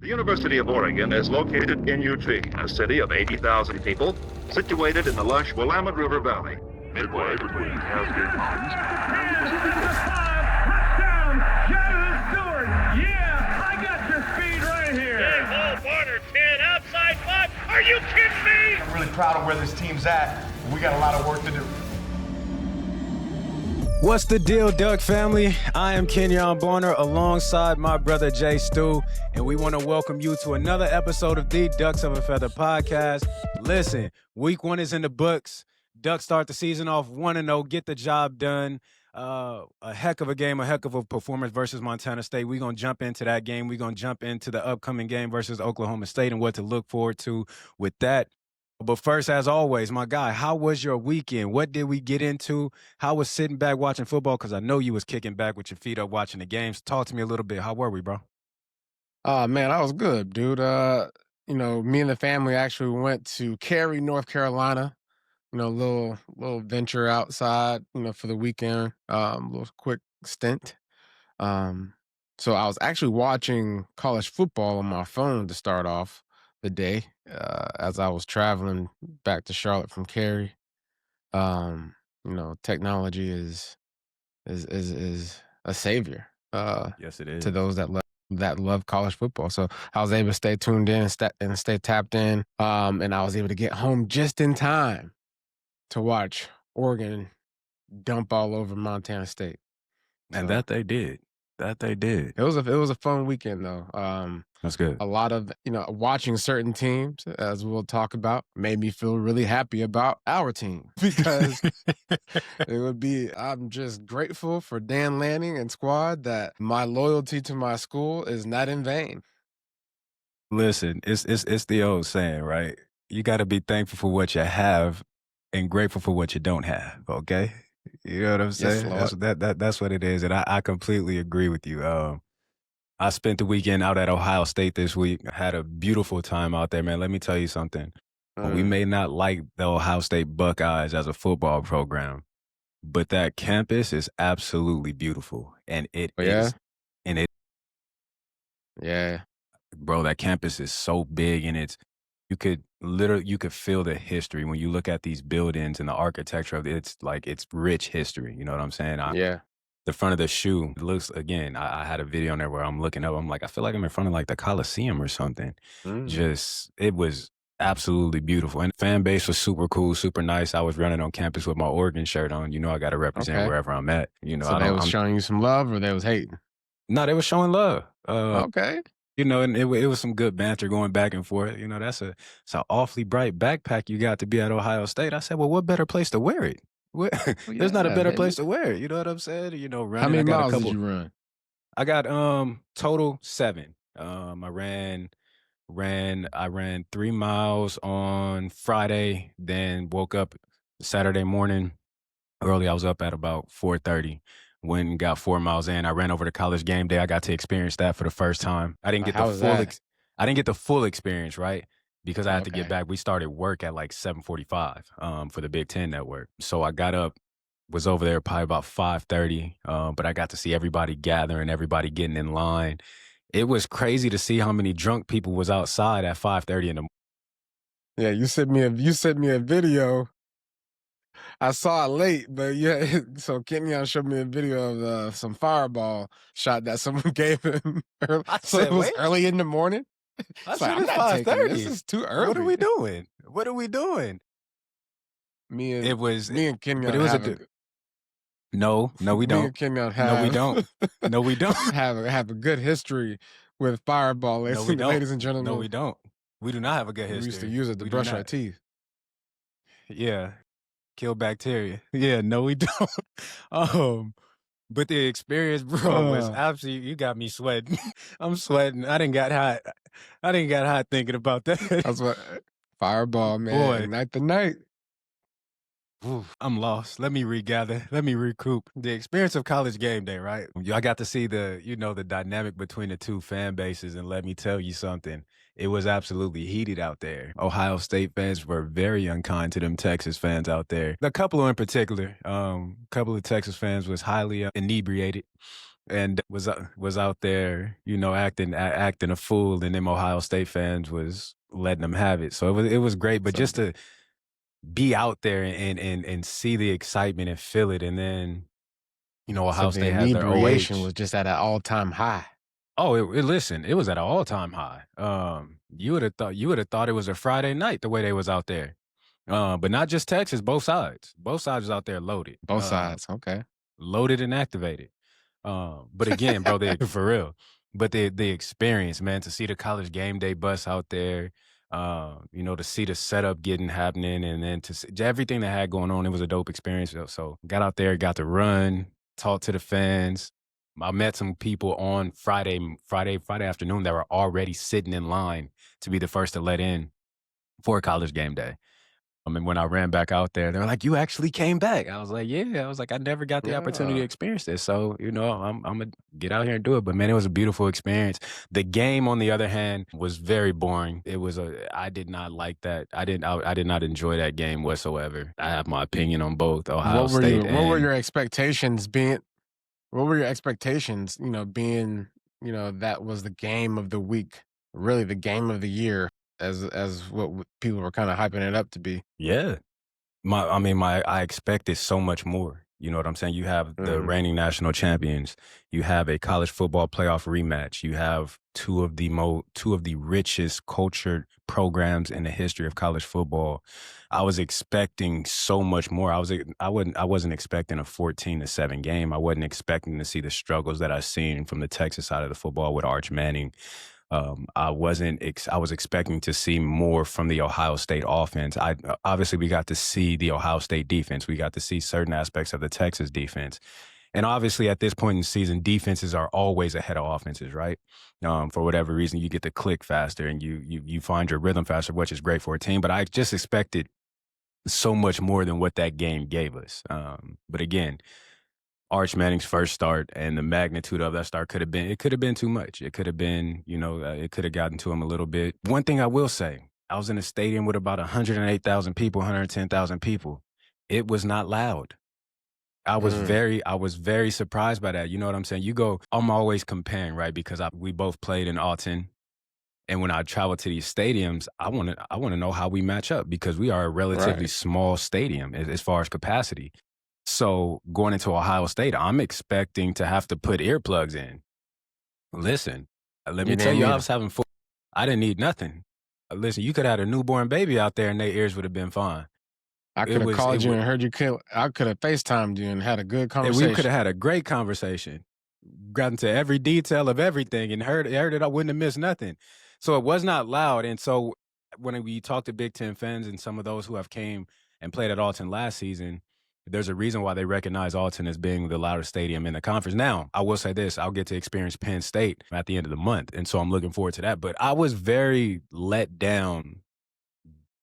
The University of Oregon is located in Eugene, a city of 80,000 people, situated in the lush Willamette River Valley, midway between Cascade Mountains and the Pacific Ocean. Touchdown! Stewart! Yeah, I got your speed right here. Hey, ball corner 10, outside 5. Are you kidding me? I'm really proud of where this team's at. We got a lot of work to do. What's the deal, Duck family? I am Kenyan Sadiq alongside my brother Jay Stu, and we want to welcome you to another episode of the Ducks of a Feather podcast. Listen, week 1 is in the books. Ducks start the season off 1-0, get the job done. A heck of a game, a heck of a performance versus Montana State. We're going to jump into that game. We're going to jump into the upcoming game versus Oklahoma State and what to look forward to with that. But first, as always, my guy, how was your weekend? What did we get into? How was sitting back watching football? Because I know you was kicking back with your feet up watching the games. Talk to me a little bit. How were we, bro? Man, I was good, dude. Me and the family actually went to Cary, North Carolina. Little venture outside, for the weekend. Little quick stint. So I was actually watching college football on my phone to start off the day as I was traveling back to Charlotte from Cary. Technology is a savior. Yes, it is. To those that love college football. So I was able to stay tuned in and stay tapped in. And I was able to get home just in time to watch Oregon dump all over Montana State. And So that they did. it was a fun weekend though. That's good. A lot of watching certain teams, as we'll talk about, made me feel really happy about our team because I'm just grateful for Dan Lanning and squad that my loyalty to my school is not in vain. Listen, it's the old saying, right? You got to be thankful for what you have and grateful for what you don't have, okay? You know what I'm saying? Lord. That's what it is, and I completely agree with you. I spent the weekend out at Ohio State this week. I had a beautiful time out there, man. Let me tell you something. We may not like the Ohio State Buckeyes as a football program, but that campus is absolutely beautiful, and it Oh, yeah? is. And it, Yeah. bro, that campus is so big, and you could feel the history when you look at these buildings and the architecture of it. It's like it's rich history. You know what I'm saying? Yeah. The front of the shoe looks, again, I had a video on there where I'm looking up. I'm like, I feel like I'm in front of like the Coliseum or something. It was absolutely beautiful. And the fan base was super cool, super nice. I was running on campus with my Oregon shirt on. I got to represent Okay. wherever I'm at. So they was showing you some love or they was hating? No, they were showing love. Okay. And it was some good banter going back and forth. It's an awfully bright backpack you got to be at Ohio State. I said, well, what better place to wear it? There's not a better place to wear it. You know what I'm saying? Running. How many I got miles a couple. did you run? I got total 7. I ran 3 miles on Friday, then woke up Saturday morning early. I was up at about 4:30. Went and got 4 miles in. I ran over to College Game Day. I got to experience that for the first time. I didn't get How the was full that? I didn't get the full experience, right? Because I had to get Okay. back. We started work at like 7:45 for the Big Ten Network. So I got up, was over there probably about 5:30, but I got to see everybody gathering, everybody getting in line. It was crazy to see how many drunk people was outside at 5:30 in the morning. Yeah, you sent me a video. I saw it late, but yeah. So Kenyon showed me a video of some fireball shot that someone gave him. I So said, it was wait. early in the morning. I It's said, like, I'm it's not taking 5:30. this. This is too early. What are we doing? What are we doing? Me and It was, me and Kenyon but it was have no, we me don't. and Kenyon No, have we don't. No, we don't. have a good history with fireball. No, we don't. Ladies and gentlemen. No, we don't. We do not have a good We history. used to use it to We do brush our not. teeth. Yeah, kill bacteria. Yeah, no, we don't. But the experience, bro, was absolutely. You got me sweating. I'm sweating. I didn't got hot thinking about that. That's what fireball, man. Boy. Ignite the night. Oof, I'm lost. Let me regather. Let me recoup. The experience of College Game Day, right? I got to see the dynamic between the two fan bases, and let me tell you something. It was absolutely heated out there. Ohio State fans were very unkind to them Texas fans out there. A couple in particular, couple of Texas fans was highly inebriated. and was out there, acting a fool, and them Ohio State fans was letting them have it. So it was great, but So, just to be out there and see the excitement and feel it, and then so Ohio the State has their inebriation OH. was just at an all-time high. Oh, listen, it was at an all-time high. You would have thought it was a Friday night the way they was out there. But not just Texas, both sides. Both sides was out there loaded. Both sides, okay. Loaded and activated. But again, bro, for real. But the experience, man, to see the college game day bus out there, to see the setup happening, and then to see everything that had going on, it was a dope experience. So got out there, got to run, talk to the fans. I met some people on Friday afternoon that were already sitting in line to be the first to let in for college game day. And when I ran back out there, they were like, "You actually came back." I was like, "Yeah." I was like, "I never got the opportunity to experience this, so I'm gonna get out here and do it." But man, it was a beautiful experience. The game, on the other hand, was very boring. I did not like that. I did not enjoy that game whatsoever. I have my opinion on both Ohio State. What were your expectations being? What were your expectations? Being that was the game of the week, really the game of the year, as what people were kind of hyping it up to be. Yeah. I expected so much more. You know what I'm saying? You have the reigning national champions. You have a college football playoff rematch. You have two of the richest cultured programs in the history of college football. I was expecting so much more. I wasn't expecting a 14-7 game. I wasn't expecting to see the struggles that I've seen from the Texas side of the football with Arch Manning. I was expecting to see more from the Ohio State offense. Obviously we got to see the Ohio State defense. We got to see certain aspects of the Texas defense. And obviously at this point in the season, defenses are always ahead of offenses, right? For whatever reason, you get to click faster and you find your rhythm faster, which is great for a team. But I just expected so much more than what that game gave us. But again, Arch Manning's first start and the magnitude of that start could have been too much. It could have been, it could have gotten to him a little bit. One thing I will say, I was in a stadium with about 108,000 people, 110,000 people. It was not loud. I was very surprised by that. You know what I'm saying? I'm always comparing, right? Because we both played in Alton. And when I travel to these stadiums, I want to know how we match up because we are a relatively small stadium as far as capacity. So going into Ohio State, I'm expecting to have to put earplugs in. Listen, let me tell you, I was having fun. I didn't need nothing. Listen, you could have had a newborn baby out there and their ears would have been fine. I could have called you and heard you. I could have FaceTimed you and had a good conversation. We could have had a great conversation. Gotten to every detail of everything and heard it. I wouldn't have missed nothing. So it was not loud. And so when we talk to Big Ten fans and some of those who have came and played at Alton last season, there's a reason why they recognize Alton as being the loudest stadium in the conference. Now, I will say this, I'll get to experience Penn State at the end of the month, and so I'm looking forward to that. But I was very let down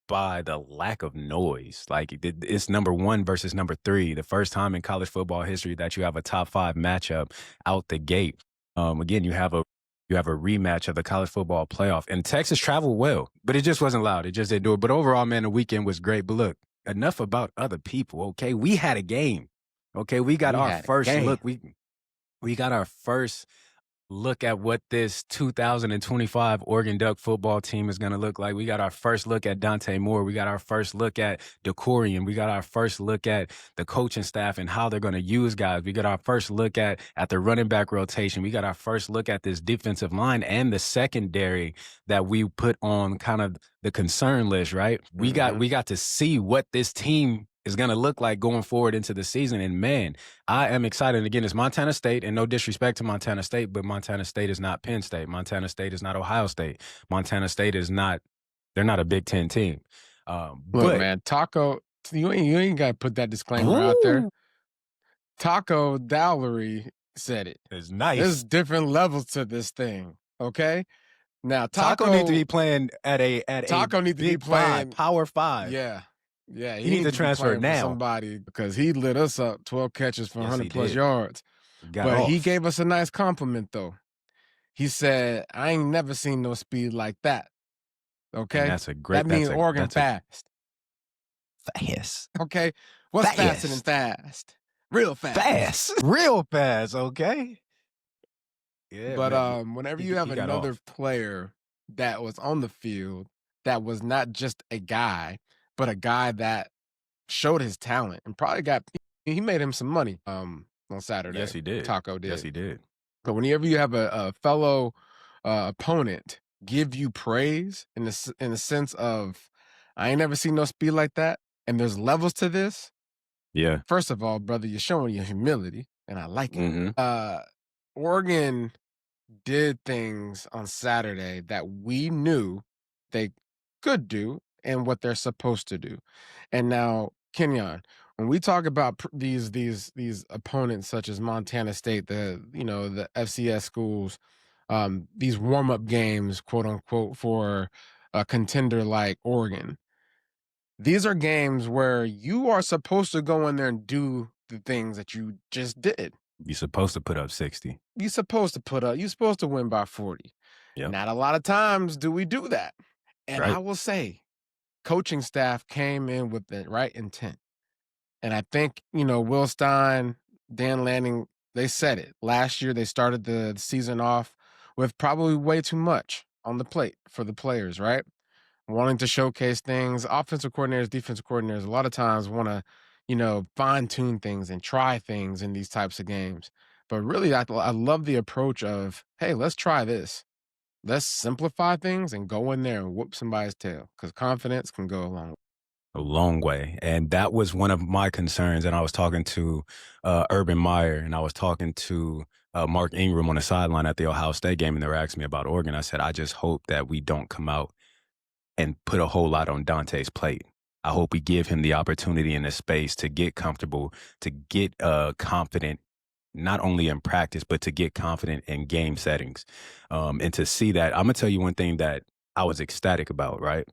by the lack of noise. Like, it's number 1 versus number 3, the first time in college football history that you have a top 5 matchup out the gate. Again, you have a rematch of the college football playoff, and Texas traveled well, but it just wasn't loud. It just didn't do it. But overall, man, the weekend was great. But look, enough about other people, okay? We had a game, okay? We got our first look. We got our first look at what this 2025 Oregon Duck football team is going to look like. We got our first look at Dante Moore. We got our first look at Decorian. We got our first look at the coaching staff and how they're going to use guys. We got our first look at the running back rotation. We got our first look at this defensive line and the secondary that we put on kind of the concern list, right? We got to see what this team is going to look like going forward into the season. And man, I am excited. And again, it's Montana State, and no disrespect to Montana State, but Montana State is not Penn State. Montana State is not Ohio State. Montana State is not, they're not a Big Ten team. Look, man, Taco, you ain't got to put that disclaimer out there. Taco Dowlery said it. It's nice. There's different levels to this thing, okay? Now, Taco needs to be playing at a Taco need to be playing Power 5. Yeah, he needs to transfer now. Somebody, because he lit us up 12 catches for 100+ yards. But he gave us a nice compliment, though. He said, I ain't never seen no speed like that. Okay? And that's a great. That means Oregon fast. Fast. Okay? What's faster than fast? Real fast. Real fast, okay? Yeah, But man. whenever He, you have he got another off. player that was on the field that was not just a guy, but a guy that showed his talent and probably he made him some money on Saturday. Yes, he did. Taco did. Yes, he did. But whenever you have a fellow opponent give you praise in the sense of, I ain't never seen no speed like that, and there's levels to this. Yeah. First of all, brother, you're showing your humility, and I like it. Mm-hmm. Oregon did things on Saturday that we knew they could do and what they're supposed to do. And now, Kenyon, when we talk about these opponents such as Montana State, the FCS schools, these warm up games, quote unquote, for a contender like Oregon, these are games where you are supposed to go in there and do the things that you just did. You're supposed to put up 60. You're supposed to win by 40. Yep. Not a lot of times do we do that. And Right. I will say, coaching staff came in with the right intent. And I think, Will Stein, Dan Lanning, they said it. Last year, they started the season off with probably way too much on the plate for the players, right? Wanting to showcase things. Offensive coordinators, defensive coordinators, a lot of times want to, fine tune things and try things in these types of games. But really, I love the approach of, hey, let's try this. Let's simplify things and go in there and whoop somebody's tail, because confidence can go a long way. A long way. And that was one of my concerns. And I was talking to Urban Meyer, and I was talking to Mark Ingram on the sideline at the Ohio State game, and they were asking me about Oregon. I said, I just hope that we don't come out and put a whole lot on Dante's plate. I hope we give him the opportunity in the space to get comfortable, to get confident, not only in practice, but to get confident in game settings. And to see that, I'm going to tell you one thing that I was ecstatic about, right?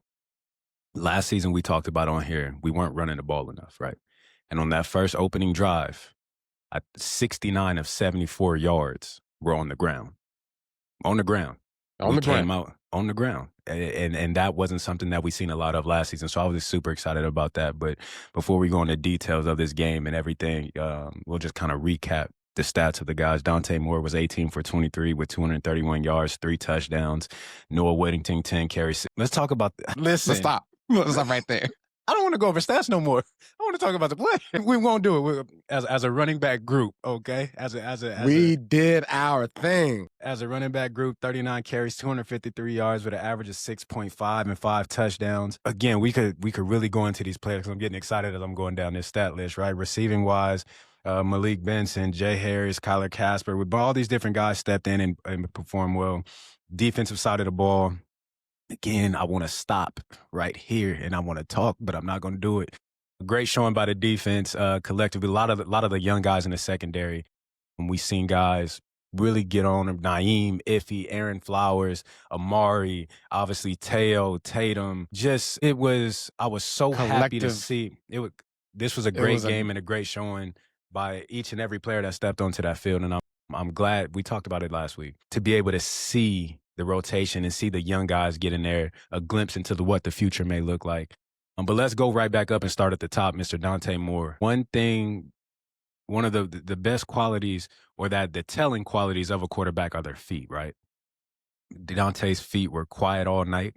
Last season, we talked about on here, we weren't running the ball enough, right? And on that first opening drive, 69 of 74 yards were on the ground. On the ground. Came out on the ground. And that wasn't something that we seen a lot of last season. So I was just super excited about that. But before we go into details of this game and everything, we'll just kind of recap the stats of the guys. Dante Moore was 18 for 23 with 231 yards, 3 touchdowns. Noah Whittington, 10 carries. Let's talk about Listen. Let's stop. Let's stop right there. I don't want to go over stats no more. I want to talk about the play. We won't do it as a running back group, okay? We did our thing. As a running back group, 39 carries, 253 yards with an average of 6.5 and 5 touchdowns. Again, we could really go into these players because I'm getting excited as I'm going down this stat list, right? Receiving wise, Malik Benson, Jay Harris, Kyler Casper, with all these different guys stepped in and performed well. Defensive side of the ball, again, I want to stop right here and I want to talk, but I'm not going to do it. Great showing by the defense collectively. A lot of the young guys in the secondary. And we seen guys really get on them. Naeem, Iffy, Aaron Flowers, Amari, obviously Teo, Tatum. I was so happy to see it. This was a great game and a great showing by each and every player that stepped onto that field. And I'm glad we talked about it last week to be able to see the rotation and see the young guys get in there, a glimpse into what the future may look like. But let's go right back up and start at the top, Mr. Dante Moore. One of the best qualities or the telling qualities of a quarterback are their feet, right? Dante's feet were quiet all night.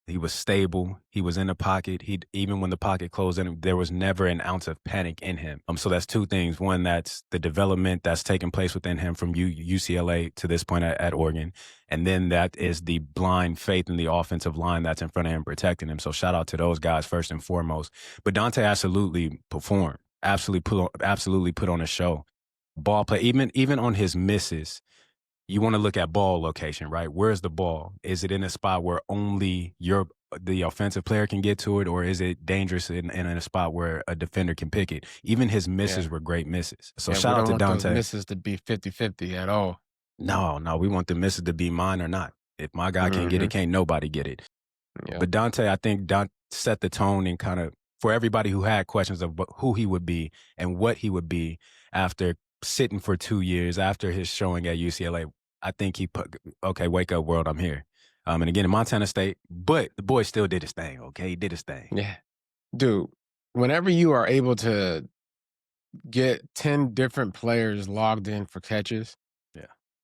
He was stable. He was in the pocket. Even when the pocket closed in, there was never an ounce of panic in him. So that's two things. One, that's the development that's taking place within him from UCLA to this point at Oregon. And then that is the blind faith in the offensive line that's in front of him protecting him. So shout out to those guys first and foremost. But Dante absolutely performed, absolutely put on a show. Ball play, even on his misses, you want to look at ball location, right? Where's the ball? Is it in a spot where only the offensive player can get to it, or is it dangerous in a spot where a defender can pick it? Even his misses were great misses. So shout out to Dante. We don't want those misses to be 50-50 at all. No, we want the misses to be mine or not. If my guy can't get it, can't nobody get it. Yeah. But Dante, I think set the tone and kind of, for everybody who had questions of who he would be and what he would be after sitting for 2 years, after his showing at UCLA, I think he put, okay, wake up world, I'm here. And again, in Montana State, but the boy still did his thing, okay? He did his thing. Yeah. Dude, whenever you are able to get 10 different players logged in for catches,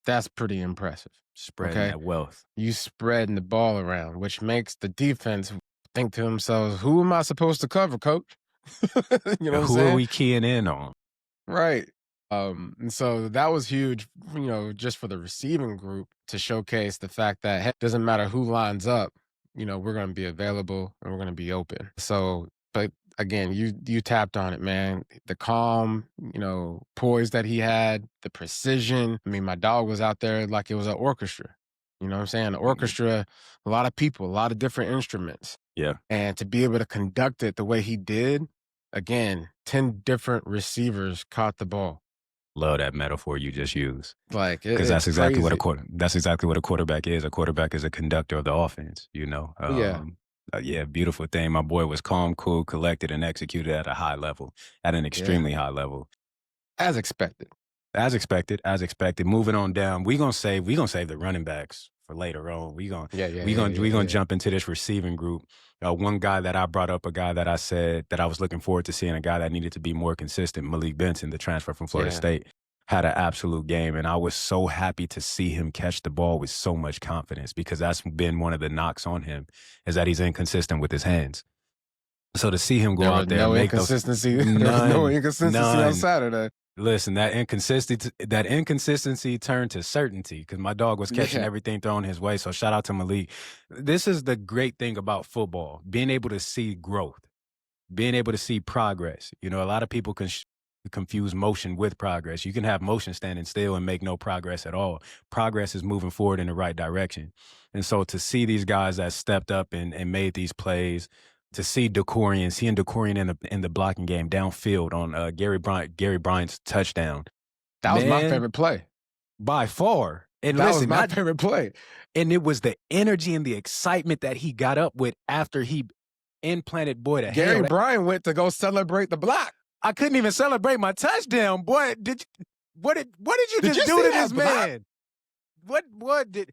That's pretty impressive. Spreading Okay. that wealth. You spreading the ball around, which makes the defense think to themselves, who am I supposed to cover, coach? You know what I'm Who are saying? we keying in on? Right. And so that was huge, just for the receiving group to showcase the fact that hey, it doesn't matter who lines up, we're going to be available and we're going to be open. So, but again, you tapped on it, man. The calm, poise that he had, the precision. I mean, my dog was out there like it was an orchestra. You know what I'm saying? An orchestra, a lot of people, a lot of different instruments. Yeah. And to be able to conduct it the way he did, again, 10 different receivers caught the ball. Love that metaphor you just used. Like, because that's exactly crazy. that's exactly what a quarterback is. A quarterback is a conductor of the offense. Yeah, beautiful thing. My boy was calm, cool, collected, and executed at a high level, at an extremely high level, as expected. As expected. Moving on down, we gonna save the running backs for later on. We gonna jump into this receiving group. One guy that I brought up, a guy that I said that I was looking forward to seeing, a guy that needed to be more consistent, Malik Benson, the transfer from Florida State, had an absolute game. And I was so happy to see him catch the ball with so much confidence, because that's been one of the knocks on him, is that he's inconsistent with his hands. So to see him go out there and make inconsistency. No inconsistency on Saturday. Listen, that inconsistency turned to certainty, because my dog was catching everything thrown his way. So shout out to Malik. This is the great thing about football, being able to see growth, being able to see progress. A lot of people confuse motion with progress. You can have motion standing still and make no progress at all. Progress is moving forward in the right direction. And so to see these guys that stepped up and made these plays, to see seeing Decorian in the blocking game downfield on Gary Bryant's touchdown. That was my favorite play. By far. And that was my favorite play. And it was the energy and the excitement that he got up with after he implanted Gary Bryant went to go celebrate the block. I couldn't even celebrate my touchdown, boy. What did you just do to this man? What did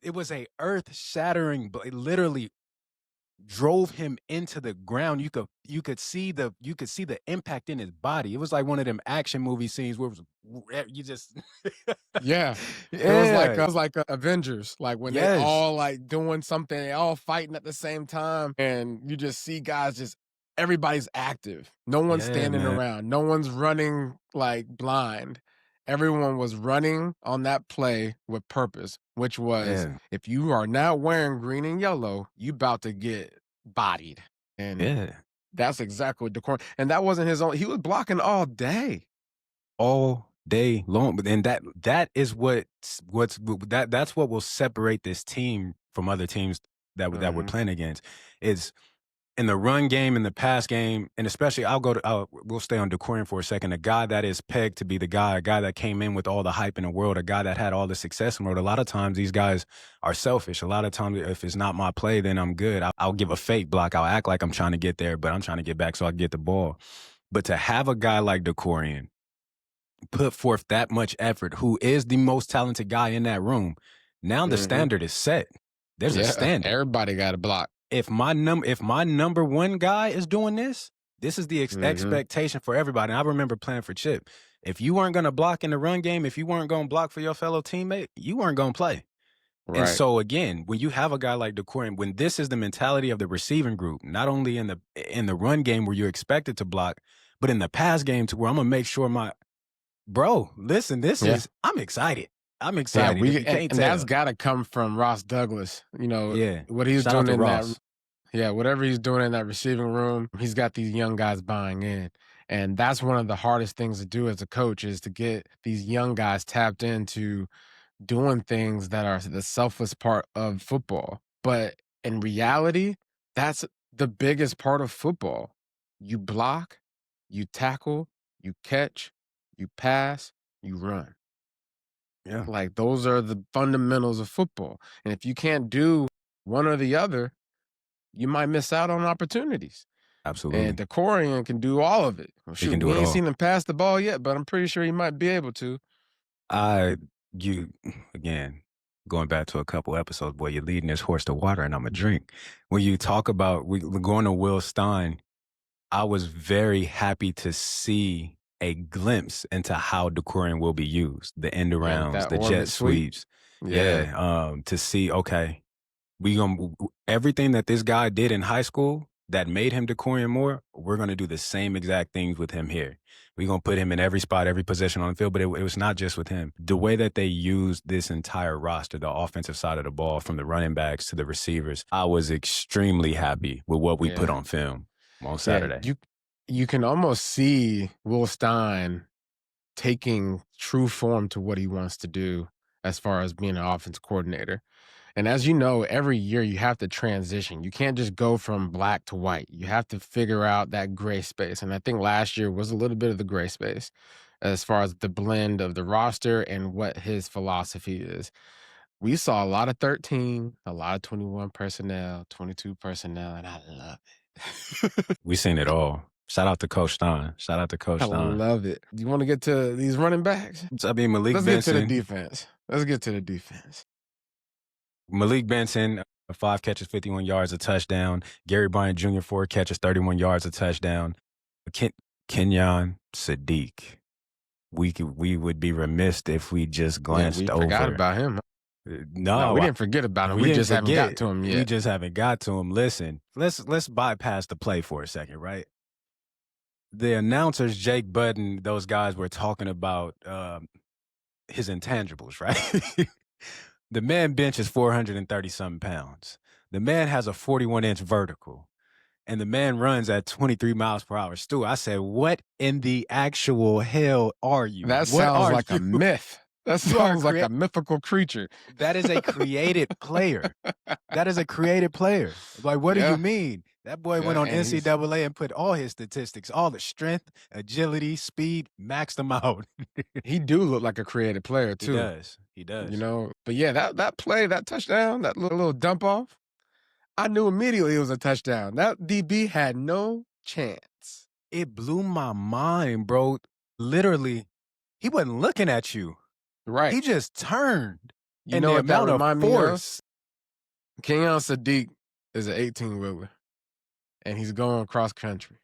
it was a earth-shattering, but it literally drove him into the ground. You could see the impact in his body. It was like one of them action movie scenes where you just It was like Avengers, like when they all like doing something, they all fighting at the same time, and you just see guys everybody's active. No one's standing around. No one's running like blind. Everyone was running on that play with purpose, which was if you are not wearing green and yellow, you about to get bodied. And that's exactly what Decor. And that wasn't his own. He was blocking all day. All day long. And that is that's what will separate this team from other teams that we're playing against. Is in the run game, in the pass game, and especially we'll stay on Decorian for a second. A guy that is pegged to be a guy that came in with all the hype in the world, a guy that had all the success in the world. A lot of times these guys are selfish. A lot of times if it's not my play, then I'm good. I'll give a fake block. I'll act like I'm trying to get there, but I'm trying to get back so I can get the ball. But to have a guy like Decorian put forth that much effort, who is the most talented guy in that room, now the standard is set. There's a standard. Everybody got a block. If my number one guy is doing this is the expectation for everybody. And I remember playing for Chip. If you weren't going to block in the run game, if you weren't going to block for your fellow teammate, you weren't going to play. Right. And so again, when you have a guy like Decorian, when this is the mentality of the receiving group, not only in the run game where you're expected to block, but in the pass game to where I'm going to make sure I'm excited. I'm excited. And that's got to come from Ross Douglas. What he's doing in Ross. Whatever he's doing in that receiving room, he's got these young guys buying in. And that's one of the hardest things to do as a coach, is to get these young guys tapped into doing things that are the selfless part of football. But in reality, that's the biggest part of football. You block, you tackle, you catch, you pass, you run. Yeah. Like, those are the fundamentals of football. And if you can't do one or the other, you might miss out on opportunities. Absolutely. And Decorian can do all of it. He can do it all. We ain't seen him pass the ball yet, but I'm pretty sure he might be able to. Again, going back to a couple episodes, boy, you're leading this horse to water, and I'm a drink. When you talk about going to Will Stein, I was very happy to see a glimpse into how DeCorian will be used. The end arounds, that the orbit jet sweep. sweeps. To see, okay, everything that this guy did in high school that made him DeCorian Moore, we're going to do the same exact things with him here. We're going to put him in every spot, every position on the field, but it was not just with him. The way that they used this entire roster, the offensive side of the ball, from the running backs to the receivers, I was extremely happy with what we put on film on Saturday. You can almost see Will Stein taking true form to what he wants to do as far as being an offense coordinator. And as you know, every year you have to transition. You can't just go from black to white. You have to figure out that gray space. And I think last year was a little bit of the gray space as far as the blend of the roster and what his philosophy is. We saw a lot of 13, a lot of 21 personnel, 22 personnel, and I love it. We seen it all. Shout out to Coach Stein. I love it. Do you want to get to these running backs? I mean, Malik Benson. Let's get to the defense. Malik Benson, 5 catches, 51 yards, a touchdown. Gary Bryant Jr., 4 catches, 31 yards, a touchdown. Kenyan Sadiq. We would be remiss if we just glanced over. We forgot about him. No, we didn't forget about him. We just haven't got to him yet. We just haven't got to him. Listen, let's bypass the play for a second, right? The announcers, Jake Budden, those guys were talking about his intangibles, right? The man benches 430-something pounds. The man has a 41-inch vertical. And the man runs at 23 miles per hour. Stu, I said, what in the actual hell are you? That sounds like a myth. That sounds like a mythical creature. That is a created player. That is a created player. Like, what do you mean? That boy went on NCAA and put all his statistics, all the strength, agility, speed, maxed them out. He do look like a creative player, too. He does. You know, but yeah, that play, that touchdown, that little dump off, I knew immediately it was a touchdown. That DB had no chance. It blew my mind, bro. Literally, he wasn't looking at you. Right. He just turned. You know what that reminded me of? Kenyan Sadiq is an 18-wheeler, and he's going cross country.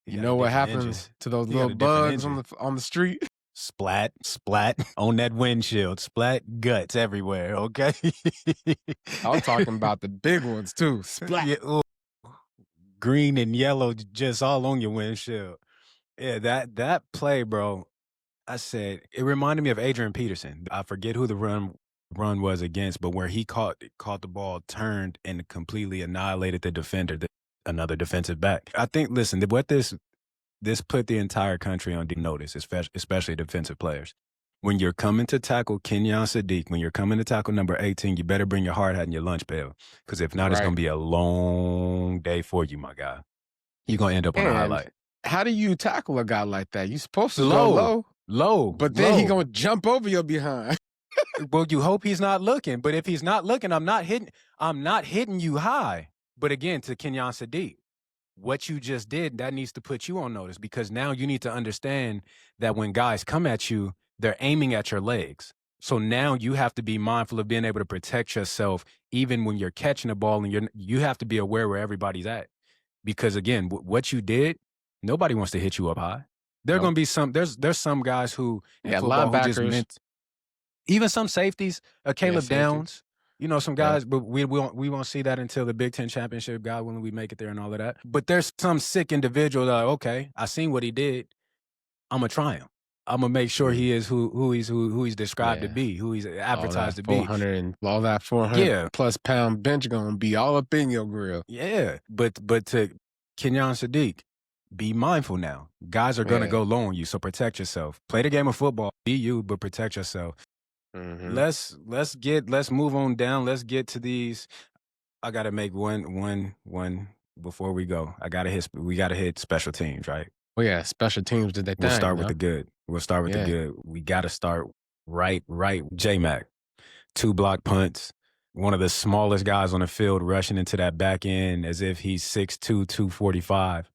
You know what happens to those little bugs on the street? Splat on that windshield. Splat guts everywhere, okay? I was talking about the big ones, too. Splat. Yeah, green and yellow just all on your windshield. Yeah, that play, bro, I said, it reminded me of Adrian Peterson. I forget who the run was against, but where he caught the ball, turned, and completely annihilated the defender, another defensive back. I think, listen, what this put the entire country on notice, especially defensive players. When you're coming to tackle Kenyan Sadiq, when you're coming to tackle number 18, you better bring your hard hat and your lunch pail. Because if not, it's going to be a long day for you, my guy. You're going to end up on a highlight. How do you tackle a guy like that? You're supposed to go low. But then he's going to jump over your behind. Well, you hope he's not looking. But if he's not looking, I'm not hitting you high. But again, to Kenyan Sadiq, what you just did, that needs to put you on notice, because now you need to understand that when guys come at you, they're aiming at your legs. So now you have to be mindful of being able to protect yourself even when you're catching the ball, and you have to be aware where everybody's at. Because again, what you did, nobody wants to hit you up high. There are going to be there's some guys who, linebackers, even some safeties, Caleb Downs, you know, some guys, but we won't see that until the Big Ten championship, God willing, we make it there and all of that. But there's some sick individual that, okay, I seen what he did. I'm going to try him. I'm going to make sure he is who he's described to be, who he's advertised to be. All that 400 plus pound bench going to be all up in your grill. Yeah, but to Kenyan Sadiq, be mindful now. Guys are going to go low on you, so protect yourself. Play the game of football. Be you, but protect yourself. Mm-hmm. Let's move on down. Let's get to these. I got to make one before we go. We got to hit special teams, right? Oh yeah, special teams did they We'll start with the good. We'll start with the good. We got to start right. J-Mac, 2 block punts. One of the smallest guys on the field rushing into that back end as if he's 6'2", 245.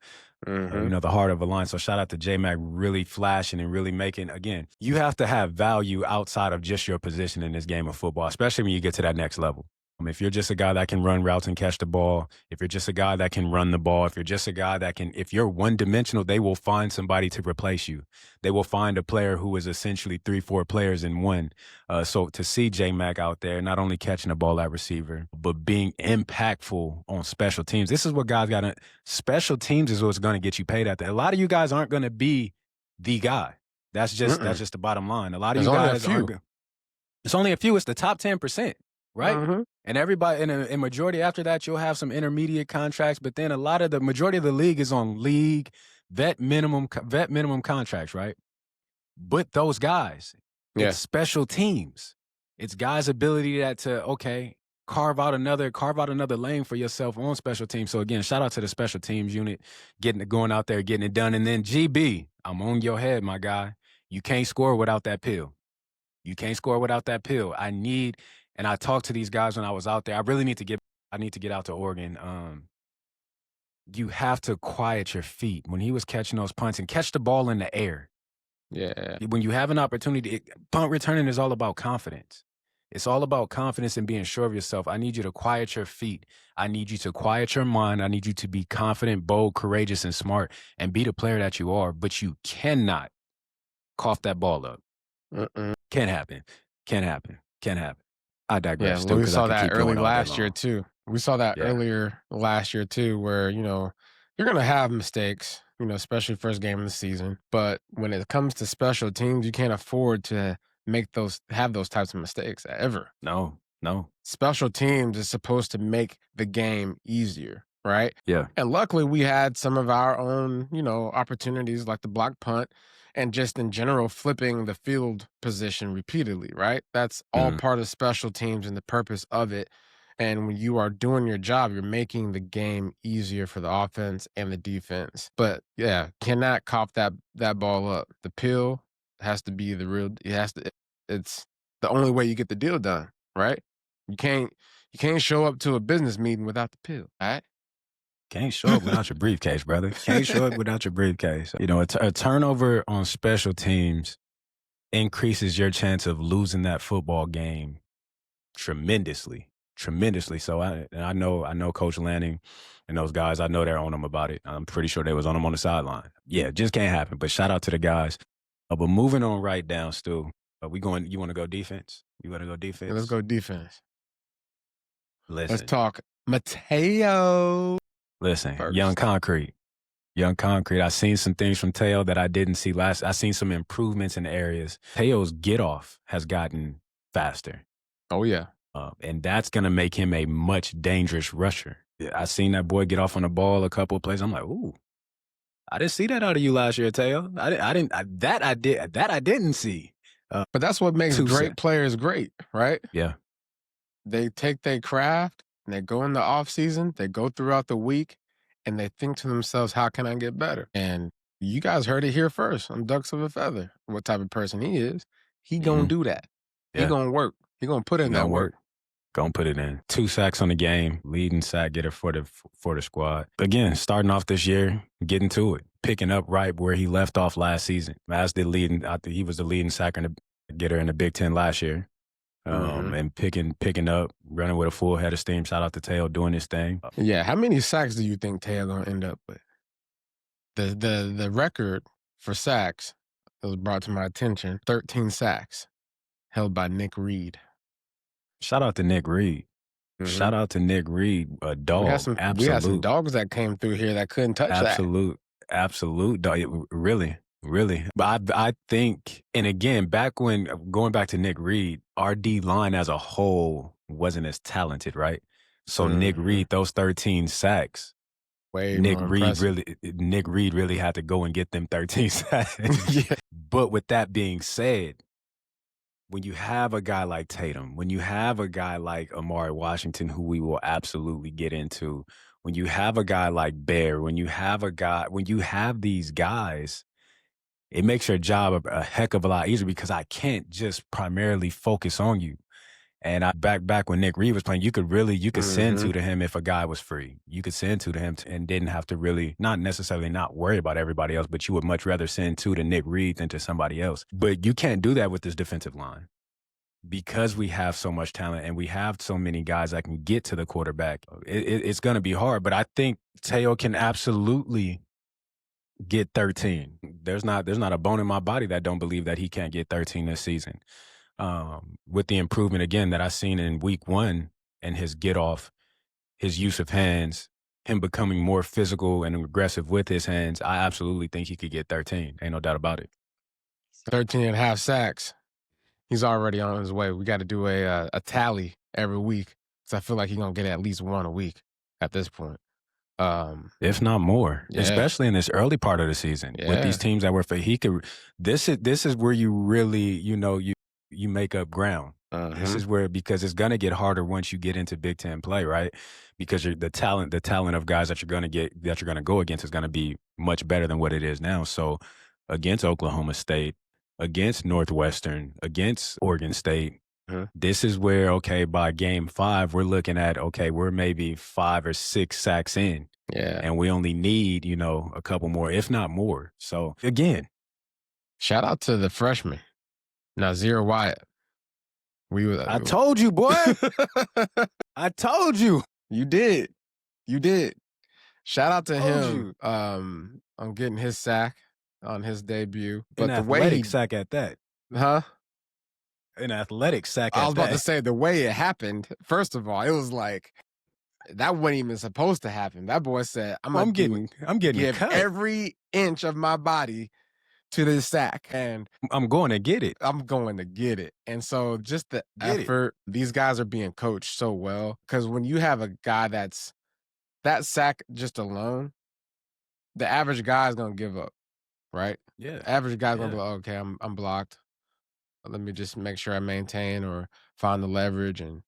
You know, the heart of a line. So shout out to J-Mac, really flashing and really making, again, you have to have value outside of just your position in this game of football, especially when you get to that next level. If you're just a guy that can run routes and catch the ball, if you're just a guy that can run the ball, if you're just a guy that can, if you're one-dimensional, they will find somebody to replace you. They will find a player who is essentially 3-4 players in one. So to see J-Mac out there, not only catching the ball at receiver, but being impactful on special teams. This is what guys got to, special teams is what's going to get you paid at that. A lot of you guys aren't going to be the guy. That's just the bottom line. A lot of you guys aren't. It's only a few. It's the top 10%. Right? Mm-hmm. And everybody, in a majority after that, you'll have some intermediate contracts, but then the majority of the league is on league vet minimum contracts, right? But those guys, it's special teams. It's guys' ability to carve out another lane for yourself on special teams. So again, shout out to the special teams unit, going out there, getting it done. And then GB, I'm on your head, my guy. You can't score without that pill. You can't score without that pill. And I talked to these guys when I was out there. I need to get out to Oregon. You have to quiet your feet. When he was catching those punts and catch the ball in the air. Yeah. When you have an opportunity, punt returning is all about confidence. It's all about confidence and being sure of yourself. I need you to quiet your feet. I need you to quiet your mind. I need you to be confident, bold, courageous, and smart, and be the player that you are. But you cannot cough that ball up. Can't happen. I digress. Yeah, we saw that early last year too. We saw that earlier last year too, where, you're going to have mistakes, especially first game of the season. But when it comes to special teams, you can't afford to have those types of mistakes ever. No. Special teams is supposed to make the game easier, right? Yeah. And luckily we had some of our own, opportunities like the block punt and just in general flipping the field position repeatedly, right? That's all part of special teams and the purpose of it. And when you are doing your job, you're making the game easier for the offense and the defense. But yeah, cannot cough that ball up. The pill has to be it's the only way you get the deal done, right? You can't show up to a business meeting without the pill, all right? Can't show up without your briefcase, brother. Can't show up without your briefcase. A turnover on special teams increases your chance of losing that football game tremendously. So I know Coach Lanning and those guys, I know they're on them about it. I'm pretty sure they was on them on the sideline. Yeah, it just can't happen. But shout out to the guys. But moving on right down, Stu. You want to go defense? You want to go defense? Yeah, let's go defense. Listen. Let's talk Mateo. Listen, first. Young Concrete. I seen some things from Teo that I didn't see last. I seen some improvements in areas. Teo's get off has gotten faster. Oh, yeah. And that's going to make him a much dangerous rusher. I seen that boy get off on the ball a couple of plays. I'm like, ooh, I didn't see that out of you last year, Teo. I didn't see. But that's what makes great players great, right? Yeah. They take their craft and they go in the off season, they go throughout the week, and they think to themselves, how can I get better? And you guys heard it here first on Ducks of a Feather, what type of person he is. He gonna do that. Yeah. He gonna work. He gonna put in that work. Gonna put it in. 2 sacks on the game, leading sack getter for the squad. Again, starting off this year, getting to it, picking up right where he left off last season. He was the leading sack getter in the Big Ten last year. And picking up, running with a full head of steam. Shout out to Teo doing his thing. Yeah, how many sacks do you think Teo gonna end up with? The record for sacks that was brought to my attention, 13 sacks, held by Nick Reed. Shout out to Nick Reed. Shout out to Nick Reed, a dog. We had some dogs that came through here that couldn't touch that. Absolute dog. Really. But I think, and again, going back to Nick Reed, our D line as a whole wasn't as talented, right? So Nick Reed, those 13 sacks, Nick Reed really had to go and get them 13 sacks. Yeah. But with that being said, when you have a guy like Tatum, when you have a guy like Amari Washington, who we will absolutely get into, when you have a guy like Bear, when you have these guys, it makes your job a heck of a lot easier because I can't just primarily focus on you. And back when Nick Reed was playing, you could send to him if a guy was free. You could send to him and didn't have to really, not necessarily not worry about everybody else, but you would much rather send to Nick Reed than to somebody else. But you can't do that with this defensive line. because we have so much talent and we have so many guys that can get to the quarterback, it's going to be hard. But I think Teo can absolutely get 13. There's not a bone in my body that don't believe that he can't get 13 this season. With the improvement, again, that I've seen in week 1 and his get off, his use of hands, him becoming more physical and aggressive with his hands, I absolutely think he could get 13. Ain't no doubt about it. 13 and a half sacks. He's already on his way. We got to do a tally every week. So I feel like he's going to get at least one a week at this point. If not more, Yeah. especially in this early part of the season with these Yeah. teams that were, he could, this is where you really, you make up ground. This is where, because it's going to get harder once you get into Big Ten play, right? Because the talent of guys that you're going to go against is going to be much better than what it is now. So against Oklahoma State, against Northwestern, against Oregon State, this is where, okay, by game 5, we're looking at, okay, we're maybe 5 or 6 sacks in. Yeah. And we only need, a couple more, if not more. So again, shout out to the freshman, Nazir Wyatt. I told you, boy. I told you. You did. Shout out to Told him you. on getting his sack on his debut. An But the way athletic sack at that. An athletic sack at that. I was about to say, the way it happened, first of all, it was like, that wasn't even supposed to happen. That boy said, I'm getting give cut. every inch of my body to this sack, and I'm going to get it. And so just the effort, these guys are being coached so well, because when you have a guy that sack just alone, the average guy is going to give up, right? Yeah. The average guy's going to be like, okay, I'm blocked. Let me just make sure I maintain or find the leverage and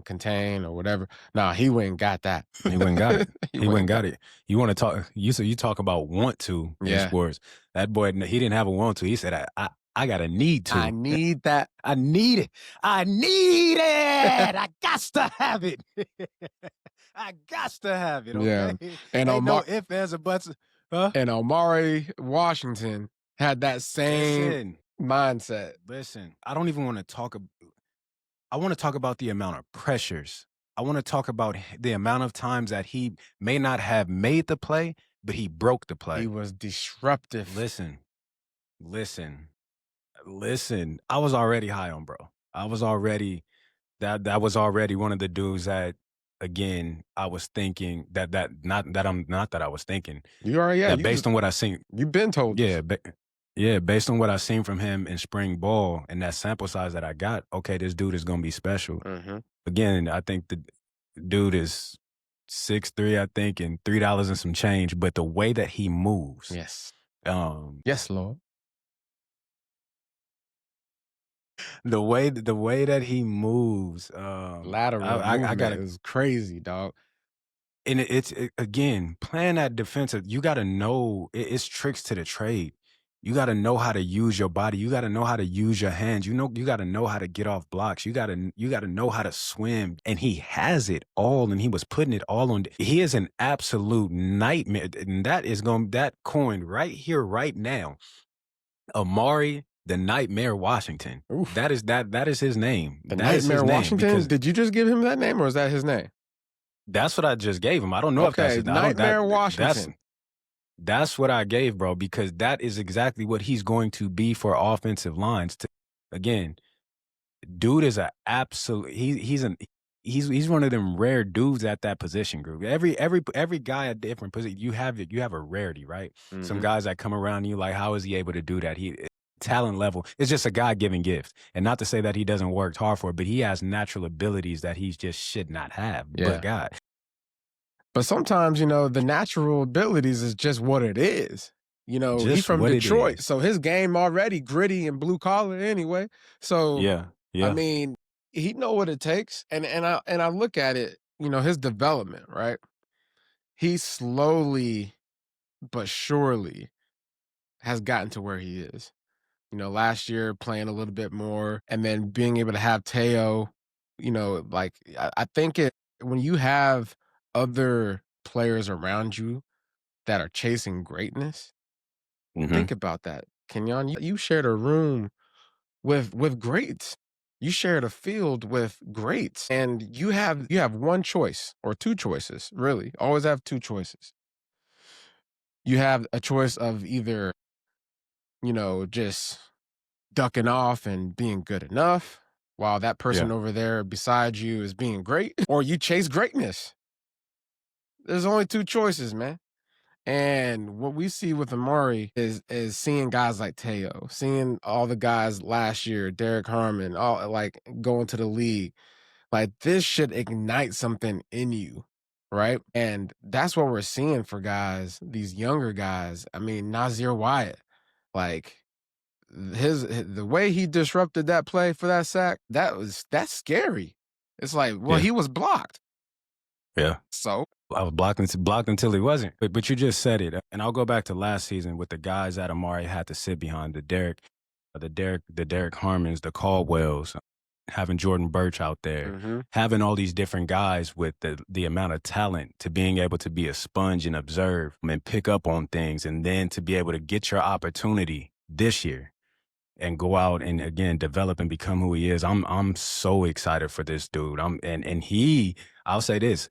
contain or whatever. Nah, he went and got that. He went and got it. He went and got it. You want to talk? You talk about want to in sports. That boy, he didn't have a want to. He said, I got a need to. I need that. I need it. I need it. I got to have it. I got to have it. Okay? Yeah. And ain't no if, ands, or buts. Huh? And Omari Washington had that same mindset. Listen, I don't even want to talk. I want to talk about the amount of pressures. I want to talk about the amount of times that he may not have made the play, but he broke the play. He was disruptive. Listen. I was already high on bro. I was already that was already one of the dudes that, again, I was thinking that I was thinking. You are, based on what I seen. You've been told. Yeah, based on what I've seen from him in spring ball and that sample size that I got, okay, this dude is going to be special. Again, I think the dude is 6'3", I think, and $3 and some change, but the way that he moves. Yes. Yes, Lord. The way that he moves. Lateral movement is crazy, dog. And it's again, playing that defensive, you got to know, it's tricks to the trade. You got to know how to use your body. You got to know how to use your hands. You got to know how to get off blocks. You got to know how to swim. And he has it all, and he was putting it all on. He is an absolute nightmare. And that coin right here, right now, Amari the Nightmare Washington. Oof. That is his name. The Nightmare Washington? Did you just give him that name, or is that his name? That's what I just gave him. I don't know if that's his name. Nightmare Washington. That's what I gave, bro, because that is exactly what he's going to be for offensive lines. Again, dude is an absolute. He's one of them rare dudes at that position group. Every guy at different position, you have a rarity, right? Some guys that come around you like, how is he able to do that? Talent level, it's just a God-given gift, and not to say that he doesn't work hard for it, but he has natural abilities that he just should not have. Yeah. But God. But sometimes, the natural abilities is just what it is. He's from Detroit, so his game already gritty and blue collar anyway. So yeah. I mean, he know what it takes, and I look at it, his development, right? He slowly but surely has gotten to where he is. Last year playing a little bit more, and then being able to have Teo, I think when you have other players around you that are chasing greatness, think about that. Kenyon, you shared a room with greats. You share the field with greats, and you have one choice or two choices, really. Always have two choices. You have a choice of either, just ducking off and being good enough while that person over there beside you is being great, or you chase greatness. There's only two choices, man. And what we see with Amari is seeing guys like Teo, seeing all the guys last year, Derek Harmon, all like going to the league. Like this should ignite something in you, right? And that's what we're seeing for guys, these younger guys. I mean, Nazir Wyatt, like the way he disrupted that play for that sack, that's scary. It's like, well, he was blocked. Yeah. So I was blocked until he wasn't. But you just said it. And I'll go back to last season with the guys that Amari had to sit behind, the Derek Harmons, the Caldwells, having Jordan Birch out there, having all these different guys with the amount of talent to being able to be a sponge and observe and pick up on things, and then to be able to get your opportunity this year and go out and again develop and become who he is. I'm so excited for this dude. I'll say this.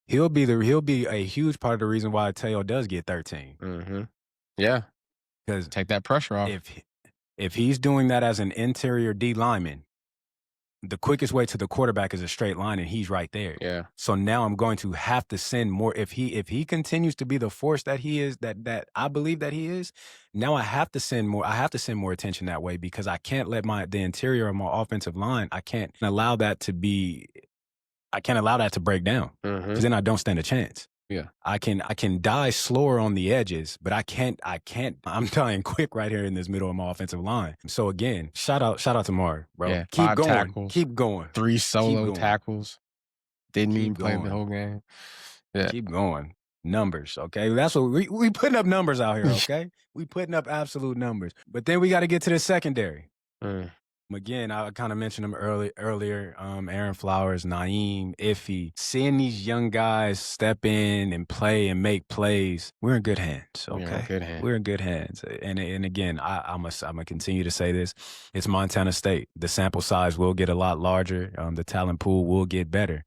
He'll be a huge part of the reason why Teo does get 13. Yeah. Because take that pressure off. If he's doing that as an interior D lineman, the quickest way to the quarterback is a straight line, and he's right there. Yeah. So now I'm going to have to send more. If he continues to be the force that he is, that I believe that he is, now I have to send more. I have to send more attention that way, because I can't let the interior of my offensive line. I can't allow that to break down, because then I don't stand a chance. Yeah. I can die slower on the edges, but I can't. I'm dying quick right here in this middle of my offensive line. So again, shout out to Mark, bro. Yeah, keep 5 going. tackles, Keep going. 3 solo tackles. Didn't even play going. the whole game. Yeah. Keep going. Numbers, okay? That's what we putting up numbers out here, okay? We putting up absolute numbers. But then we got to get to the secondary. Again, I kind of mentioned them earlier. Aaron Flowers, Naeem, Iffy. Seeing these young guys step in and play and make plays, we're in good hands, okay? We're in good hands. And again, I'm going to continue to say this. It's Montana State. The sample size will get a lot larger. The talent pool will get better.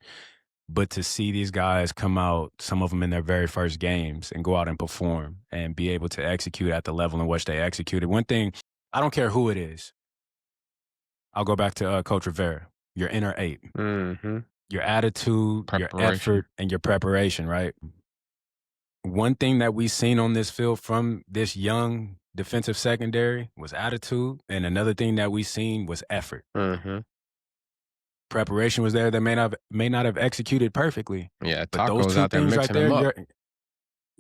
But to see these guys come out, some of them in their very first games, and go out and perform and be able to execute at the level in which they executed. One thing, I don't care who it is. I'll go back to Coach Rivera. Your inner 8. Your attitude, your effort, and your preparation, right? One thing that we've seen on this field from this young defensive secondary was attitude, and another thing that we've seen was effort. Preparation was there. They may not have executed perfectly. Yeah, but those two out there things right mixing them there, up.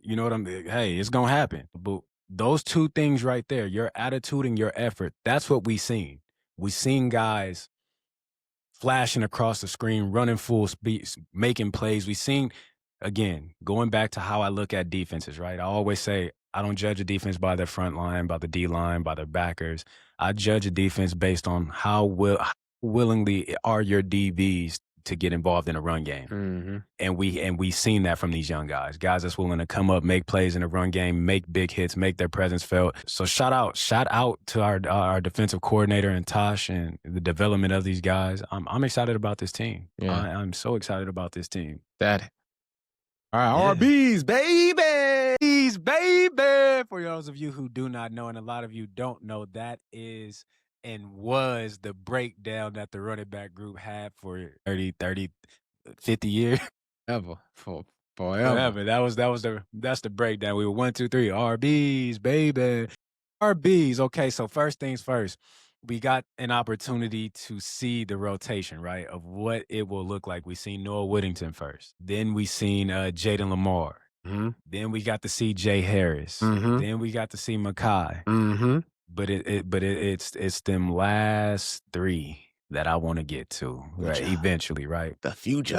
you know what I'm. Hey, it's gonna happen. But those two things right there, your attitude and your effort, that's what we seen. We seen guys flashing across the screen, running full speed, making plays. We seen, again, going back to how I look at defenses, right? I always say I don't judge a defense by their front line, by the D line, by their backers. I judge a defense based on how willingly are your DBs to get involved in a run game. And we seen that from these young guys that's willing to come up, make plays in a run game, make big hits, make their presence felt. So shout out to our defensive coordinator and Tosh and the development of these guys. I'm excited about this team. Yeah. I'm so excited about this team. That. All right, RBs, baby. For those of you who do not know, and a lot of you don't know, that is and was the breakdown that the running back group had for 30, 50 years. Forever. That's the breakdown. We were 1, 2, 3, RBs, baby. RBs. Okay, so first things first. We got an opportunity to see the rotation, right, of what it will look like. We seen Noah Whittington first. Then we seen Jaden Lamar. Then we got to see Jay Harris. Then we got to see Makai. But it's them last 3 that I want to get to, right? Eventually, right? The future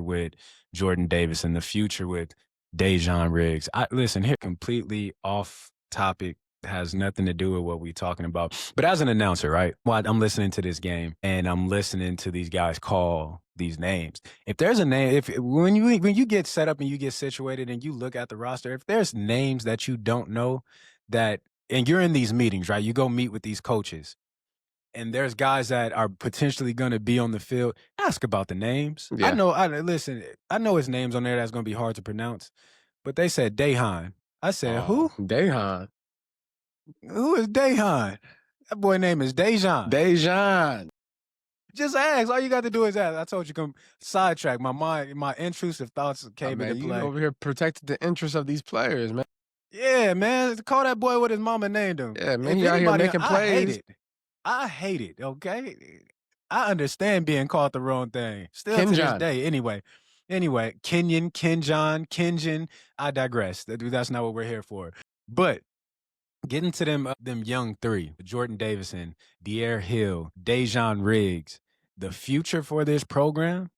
with Jordan Davis, and the future with Dejon Riggs. Listen here, completely off topic, has nothing to do with what we're talking about. But as an announcer, right? While I'm listening to this game and I'm listening to these guys call these names. If there's a name, when you get set up and you get situated and you look at the roster, if there's names that you don't know and you're in these meetings, right? You go meet with these coaches. and there's guys that are potentially going to be on the field, ask about the names. Yeah. I know his name's on there that's going to be hard to pronounce, but they said Dejan. I said, who? Dejan. Who is Dejan? That boy name is Dejan. Dejan. Just ask. All you got to do is ask. I told you, come sidetrack. My intrusive thoughts came into play. You over here protected the interests of these players, man. Yeah, man. Call that boy what his mama named him. Yeah, man. He out here making plays. I hate it, okay? I understand being called the wrong thing. Still to this day. Anyway, Kenjon, I digress. That's not what we're here for. But getting to them young three, Jordan Davison, De'Aaron Hill, Dejan Riggs, the future for this program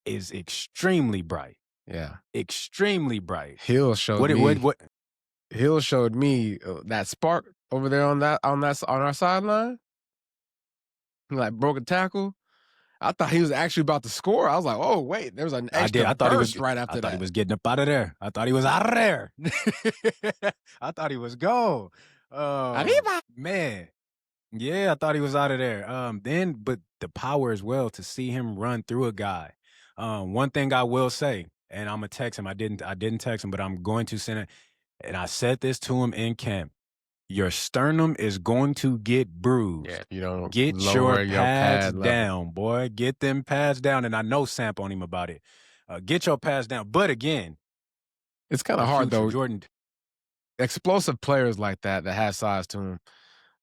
is extremely bright. Yeah. Extremely bright. Hill showed me that spark over there on our sideline. He like broke a tackle. I thought he was actually about to score. I was like, oh, wait, there was an extra burst right after that. I thought he was getting up out of there. I thought he was out of there. I thought he was gone. Man. Yeah, I thought he was out of there. But the power as well to see him run through a guy. One thing I will say, and I'm gonna text him. I didn't text him, but I'm going to send it. And I said this to him in camp. Your sternum is going to get bruised. Yeah, you don't get your pads down, boy. Get them pads down. And I know Samp on him about it. Get your pads down. But again, it's kind of hard though. Jordan, explosive players like that have size to them.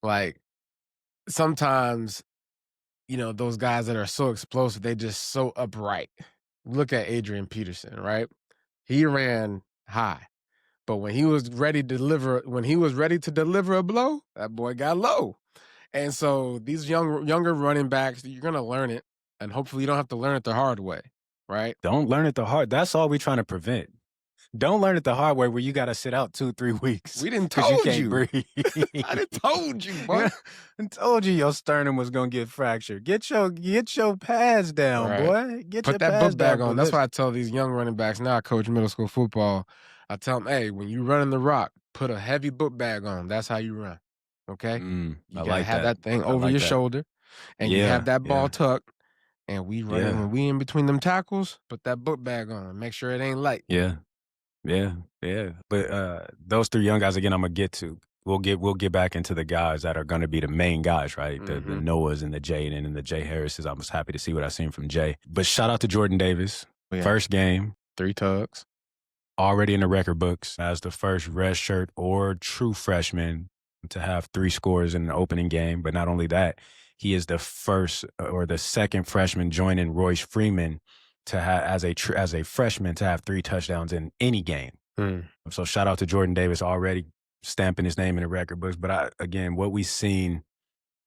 Like sometimes, those guys that are so explosive, they just so upright. Look at Adrian Peterson, right? He ran high. But when he was ready to deliver a blow, that boy got low. And so these younger running backs, you're gonna learn it, and hopefully you don't have to learn it the hard way, right? Don't learn it the hard. That's all we're trying to prevent. Don't learn it the hard way where you got to sit out 2-3 weeks. We didn't told you. Breathe. I didn't told you, boy. I told you your sternum was gonna get fractured. Get your pads down, right. Boy. Put that book bag on. That's why I tell these young running backs now. I coach middle school football. I tell them, hey, when you run in the rock, put a heavy book bag on. That's how you run. Okay? You gotta have that thing over your shoulder, and you have that ball tucked. And we run when we in between them tackles. Put that book bag on. Make sure it ain't light. Yeah. But those three young guys again, I'm gonna get to. We'll get back into the guys that are gonna be the main guys, right? The Noahs and the Jaden and the Jay Harrises. I was happy to see what I seen from Jay. But shout out to Jordan Davis. First game, 3 tugs. Already in the record books as the first redshirt or true freshman to have 3 scores in the opening game. But not only that, he is the first or the second freshman joining Royce Freeman to have as a freshman to have 3 touchdowns in any game. So shout out to Jordan Davis already stamping his name in the record books. But what we've seen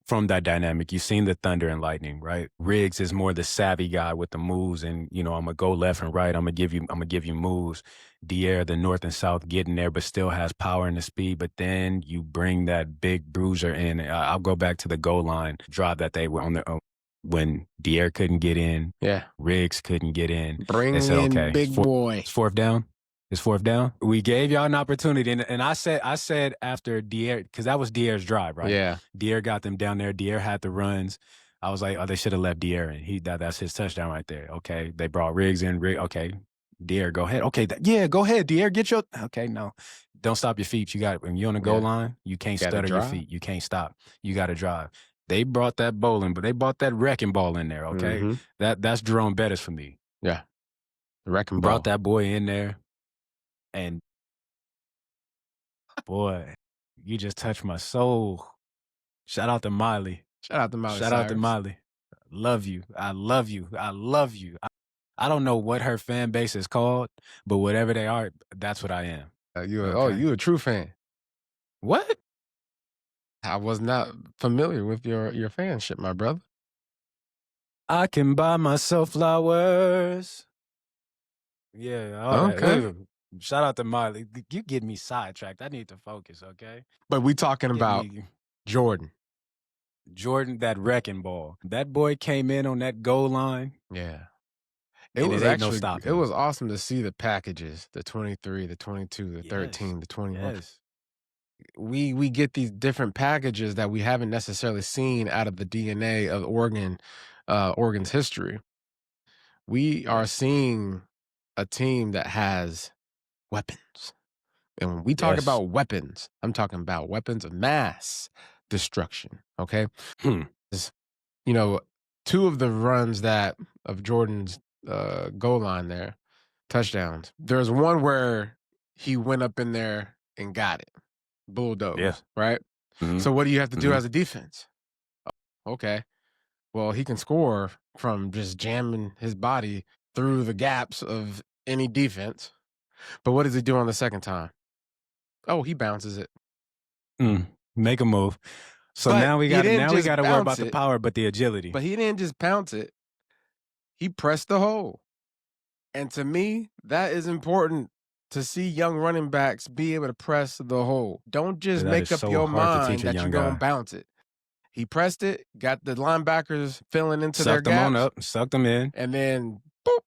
from that dynamic, you've seen the thunder and lightning, right? Riggs is more the savvy guy with the moves, and I'm gonna go left and right. I'm gonna give you moves. De'Aaron, the north and south, getting there, but still has power and the speed. But then you bring that big bruiser in. I'll go back to the goal line drive that they were on the when De'Aaron couldn't get in. Yeah, Riggs couldn't get in. Bring in big boy. It's fourth down. It's fourth down. We gave y'all an opportunity, and I said after De'Aaron, because that was De'Aaron's drive, right? Yeah. De'Aaron got them down there. De'Aaron had the runs. I was like, they should have left De'Aaron. That's his touchdown right there. Okay, they brought Riggs in. Okay, De'Aaron, go ahead. Okay, go ahead, De'Aaron, get your. Okay, no, don't stop your feet. You got when you're on the goal line, you can't stutter your feet. You can't stop. You got to drive. They brought that bowling, but they brought that wrecking ball in there. Okay, that's Jerome Bettis for me. Yeah, the wrecking ball. Brought that boy in there. And boy, you just touched my soul. Shout out to Miley. Shout out to Miley. Shout out to Miley. Love you. I love you. I love you. I don't know what her fan base is called, but whatever they are, that's what I am. You a true fan. What? I was not familiar with your fanship, my brother. I can buy myself flowers. Yeah. All right. Okay. Shout out to Miley. You get me sidetracked. I need to focus, okay? But we talking about Jordan. Jordan, that wrecking ball. That boy came in on that goal line. Yeah. It was actually, it was awesome to see the packages, the 23, the 22, the 13, the 21. we get these different packages that we haven't necessarily seen out of the DNA of Oregon's history. We are seeing a team that has weapons. And when we talk Yes. about weapons, I'm talking about weapons of mass destruction. Okay. You know, two of the runs of Jordan's goal line there, touchdowns. There's one where he went up in there and got it. Bulldoze. Yeah. Right? Mhm. So what do you have to do Mhm. as a defense? Okay. Well, he can score from just jamming his body through the gaps of any defense. But what does he do on the second time? Oh, he bounces it. Make a move. So But now we he got didn't to just worry bounce about the it. power, but the agility. But he didn't just pounce it. He pressed the hole. And to me, that is important to see young running backs be able to press the hole. Don't just That make is up so your hard to mind teach a that you're young going guy. to bounce it. He pressed it, got the linebackers filling into Sucked their them gaps. on up, sucked them in, And then, boop,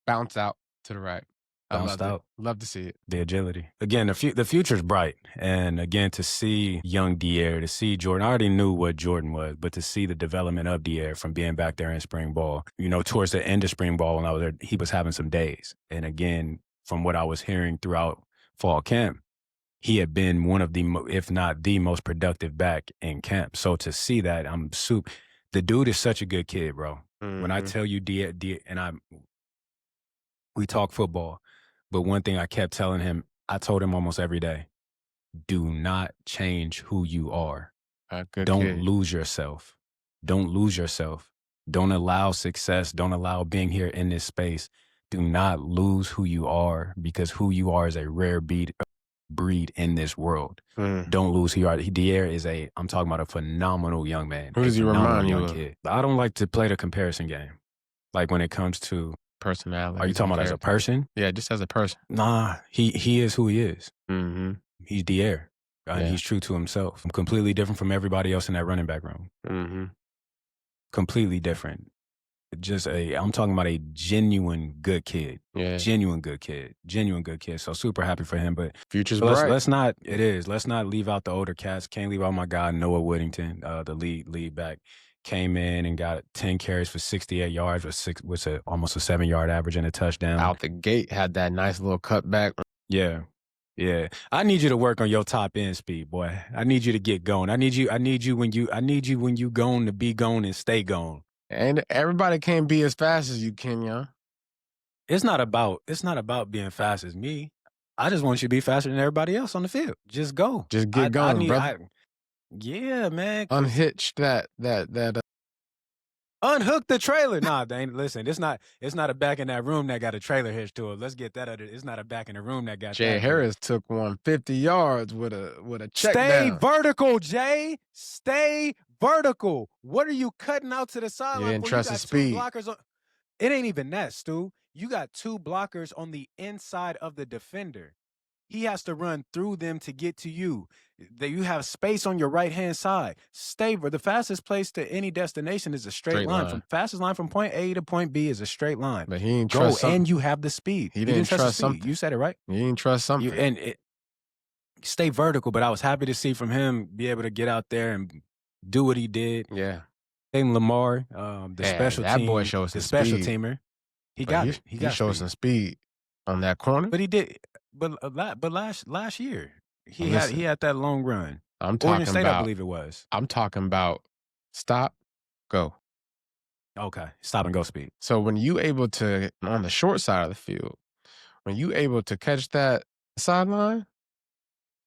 bounce out to the right. bounced out. Love to see it. The agility. Again, the future's bright. And again, to see young Dier, to see Jordan, I already knew what Jordan was, but to see the development of Dier from being back there in spring ball, towards the end of spring ball when I was there, he was having some days. And again, from what I was hearing throughout fall camp, he had been one of the, if not the most productive back in camp. So to see that, the dude is such a good kid, bro. Mm-hmm. When I tell you Dier, and we talk football, but one thing I kept telling him, I told him almost every day, do not change who you are. Don't lose yourself. Don't lose yourself. Don't allow success. Don't allow being here in this space. Do not lose who you are, because who you are is a rare breed in this world. Don't lose who you are. Dier is I'm talking about a phenomenal young man. Who does he remind you of? Kid. I don't like to play the comparison game. Like when it comes to personality. Are you talking about as a person? Yeah, just as a person. Nah, he is who he is. Mm-hmm. He's Dier. He's true to himself. Completely different from everybody else in that running back room. Mm-hmm. Completely different. I'm talking about a genuine good kid. Yeah. Genuine good kid. So super happy for him. But future's bright. Let's not leave out the older cats. Can't leave out my guy, Noah Whittington, the lead back. Came in and got 10 carries for 68 yards with almost a 7-yard average and a touchdown. Out the gate, had that nice little cutback. Yeah. I need you to work on your top end speed, boy. I need you to get going. I need you when you going to be gone and stay gone. And everybody can't be as fast as you, Kenyon. It's not about being fast as me. I just want you to be faster than everybody else on the field. Just go. Just get going, brother. Yeah, man. Unhitch that. Unhook the trailer. Nah, listen, it's not a back in that room that got a trailer hitched to it. Let's get that out of it. It's not a back in the room that got Jay that. Harris took 150 yards with a check Stay down. vertical, Jay. Stay vertical. What are you cutting out to the sideline? You didn't trust his speed. It ain't even that, Stu. You got 2 blockers on the inside of the defender. He has to run through them to get to you. You have space on your right-hand side. The fastest place to any destination is a straight line. Fastest line from point A to point B is a straight line. But he didn't trust something. And you have the speed. He didn't trust something. You said it right. He didn't trust something. Stay vertical, but I was happy to see from him be able to get out there and do what he did. Yeah. And Lamar, that boy shows the some special speed. teamer. He got it. He showed some speed on that corner. But he did. But last year he had that long run. I'm talking Oregon State, about. I believe it was. I'm talking about stop, go. Okay, stop and go speed. So when you able to, on the short side of the field, when you able to catch that sideline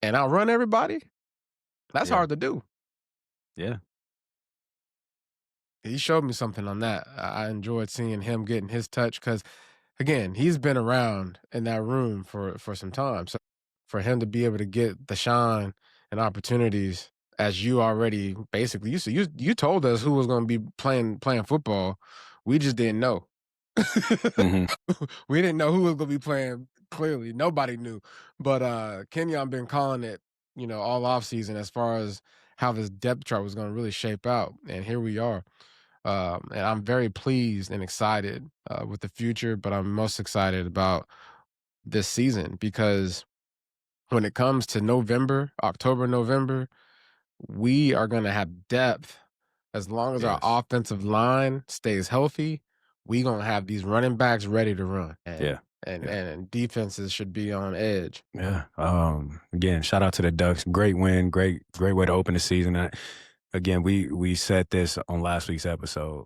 and outrun everybody, that's hard to do. Yeah. He showed me something on that. I enjoyed seeing him getting his touch because, again, he's been around in that room for some time. So for him to be able to get the shine and opportunities, as you already basically you told us who was going to be playing football. We just didn't know. Mm-hmm. We didn't know who was going to be playing. Clearly, nobody knew. But Kenyon been calling it, all offseason as far as how this depth chart was going to really shape out, and here we are. And I'm very pleased and excited with the future, but I'm most excited about this season because when it comes to October, November, we are going to have depth. As long as our offensive line stays healthy, we going to have these running backs ready to run. And defenses should be on edge. Yeah. Again, shout out to the Ducks. Great win. Great way to open the season. Again, we said this on last week's episode.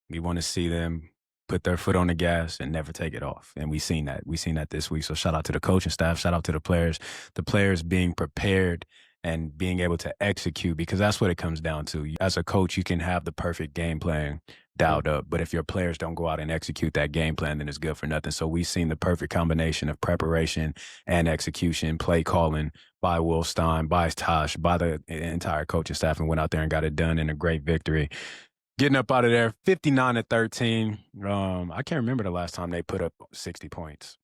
We want to see them put their foot on the gas and never take it off. And we've seen that. We've seen that this week. So shout out to the coaching staff. Shout out to the players. The players being prepared and being able to execute, because that's what it comes down to. As a coach, you can have the perfect game plan dialed up, but if your players don't go out and execute that game plan, then it's good for nothing. So we've seen the perfect combination of preparation and execution, play calling by Will Stein, by Tosh, by the entire coaching staff, and went out there and got it done in a great victory. Getting up out of there, 59-13. I can't remember the last time they put up 60 points.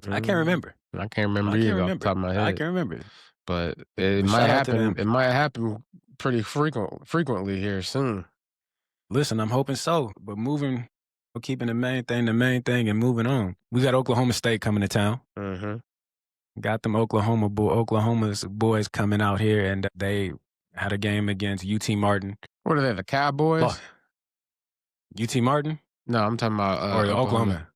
I can't remember. I can't remember either off the top of my head. I can't remember. But it might happen. It might happen pretty frequently here soon. Listen, I'm hoping so. But keeping the main thing, and moving on. We got Oklahoma State coming to town. Got them Oklahoma's boys coming out here, and they had a game against UT Martin. What are they, the Cowboys? UT Martin? No, I'm talking about Oklahoma.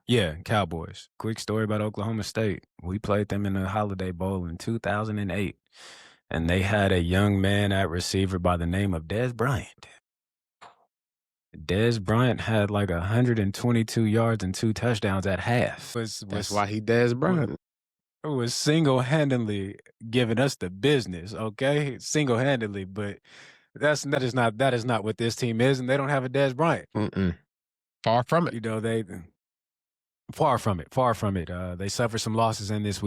Yeah, Cowboys. Quick story about Oklahoma State. We played them in the Holiday Bowl in 2008, and they had a young man at receiver by the name of Dez Bryant. Dez Bryant had like 122 yards and 2 touchdowns at half. That's why he Dez Bryant. It was single-handedly giving us the business, okay? Single-handedly, but that is not what this team is, and they don't have a Dez Bryant. Far from it. You know, Far from it. They suffered some losses in this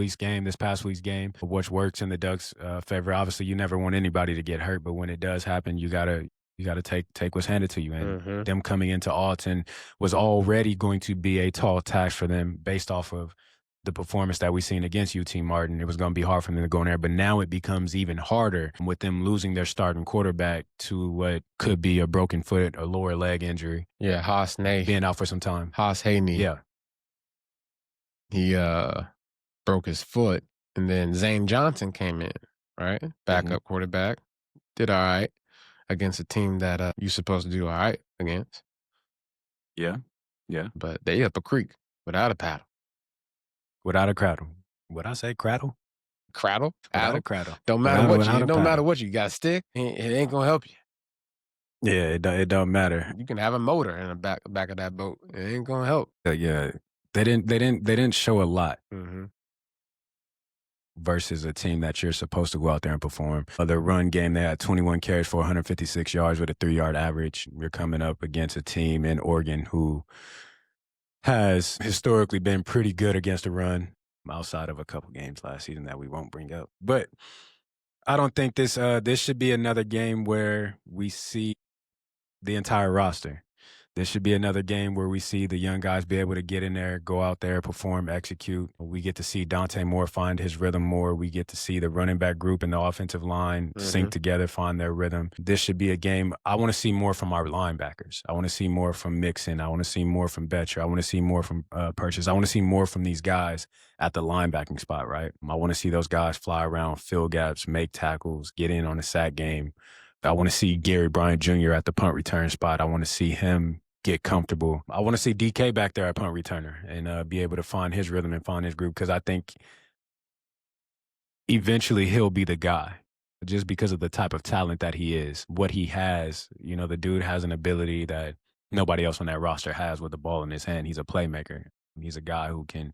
past week's game, which works in the Ducks' favor. Obviously, you never want anybody to get hurt, but when it does happen, you gotta take what's handed to you. And them coming into Alton was already going to be a tall task for them based off of the performance that we seen against UT Martin. It was going to be hard for them to go in there, but now it becomes even harder with them losing their starting quarterback to what could be a broken foot, a lower leg injury. Yeah, Haas Ney. Being out for some time. Haas Haney. Yeah. He broke his foot, and then Zane Johnson came in, right? Backup quarterback. Did all right against a team that you're supposed to do all right against. Yeah. But they up a creek without a paddle. Without a cradle. Would I say cradle? Cradle? Without a cradle. Don't matter what you got a stick. It ain't gonna help you. Yeah, it don't matter. You can have a motor in the back of that boat. It ain't gonna help. Yeah, they didn't show a lot versus a team that you're supposed to go out there and perform. The run game, they had 21 carries for 156 yards with a 3-yard average. You're coming up against a team in Oregon who has historically been pretty good against the run, outside of a couple games last season that we won't bring up. But I don't think this should be another game where we see the entire roster. This should be another game where we see the young guys be able to get in there, go out there, perform, execute. We get to see Dante Moore find his rhythm more. We get to see the running back group and the offensive line sync together, find their rhythm. This should be a game. I want to see more from our linebackers. I want to see more from Mixon. I want to see more from Betcher. I want to see more from Purchase. I want to see more from these guys at the linebacking spot, right? I want to see those guys fly around, fill gaps, make tackles, get in on the sack game. I want to see Gary Bryant Jr. at the punt return spot. I want to see him get comfortable. I want to see DK back there at punt returner and be able to find his rhythm and find his group, because I think eventually he'll be the guy just because of the type of talent that he is, what he has. You know, the dude has an ability that nobody else on that roster has with the ball in his hand. He's a playmaker. He's a guy who can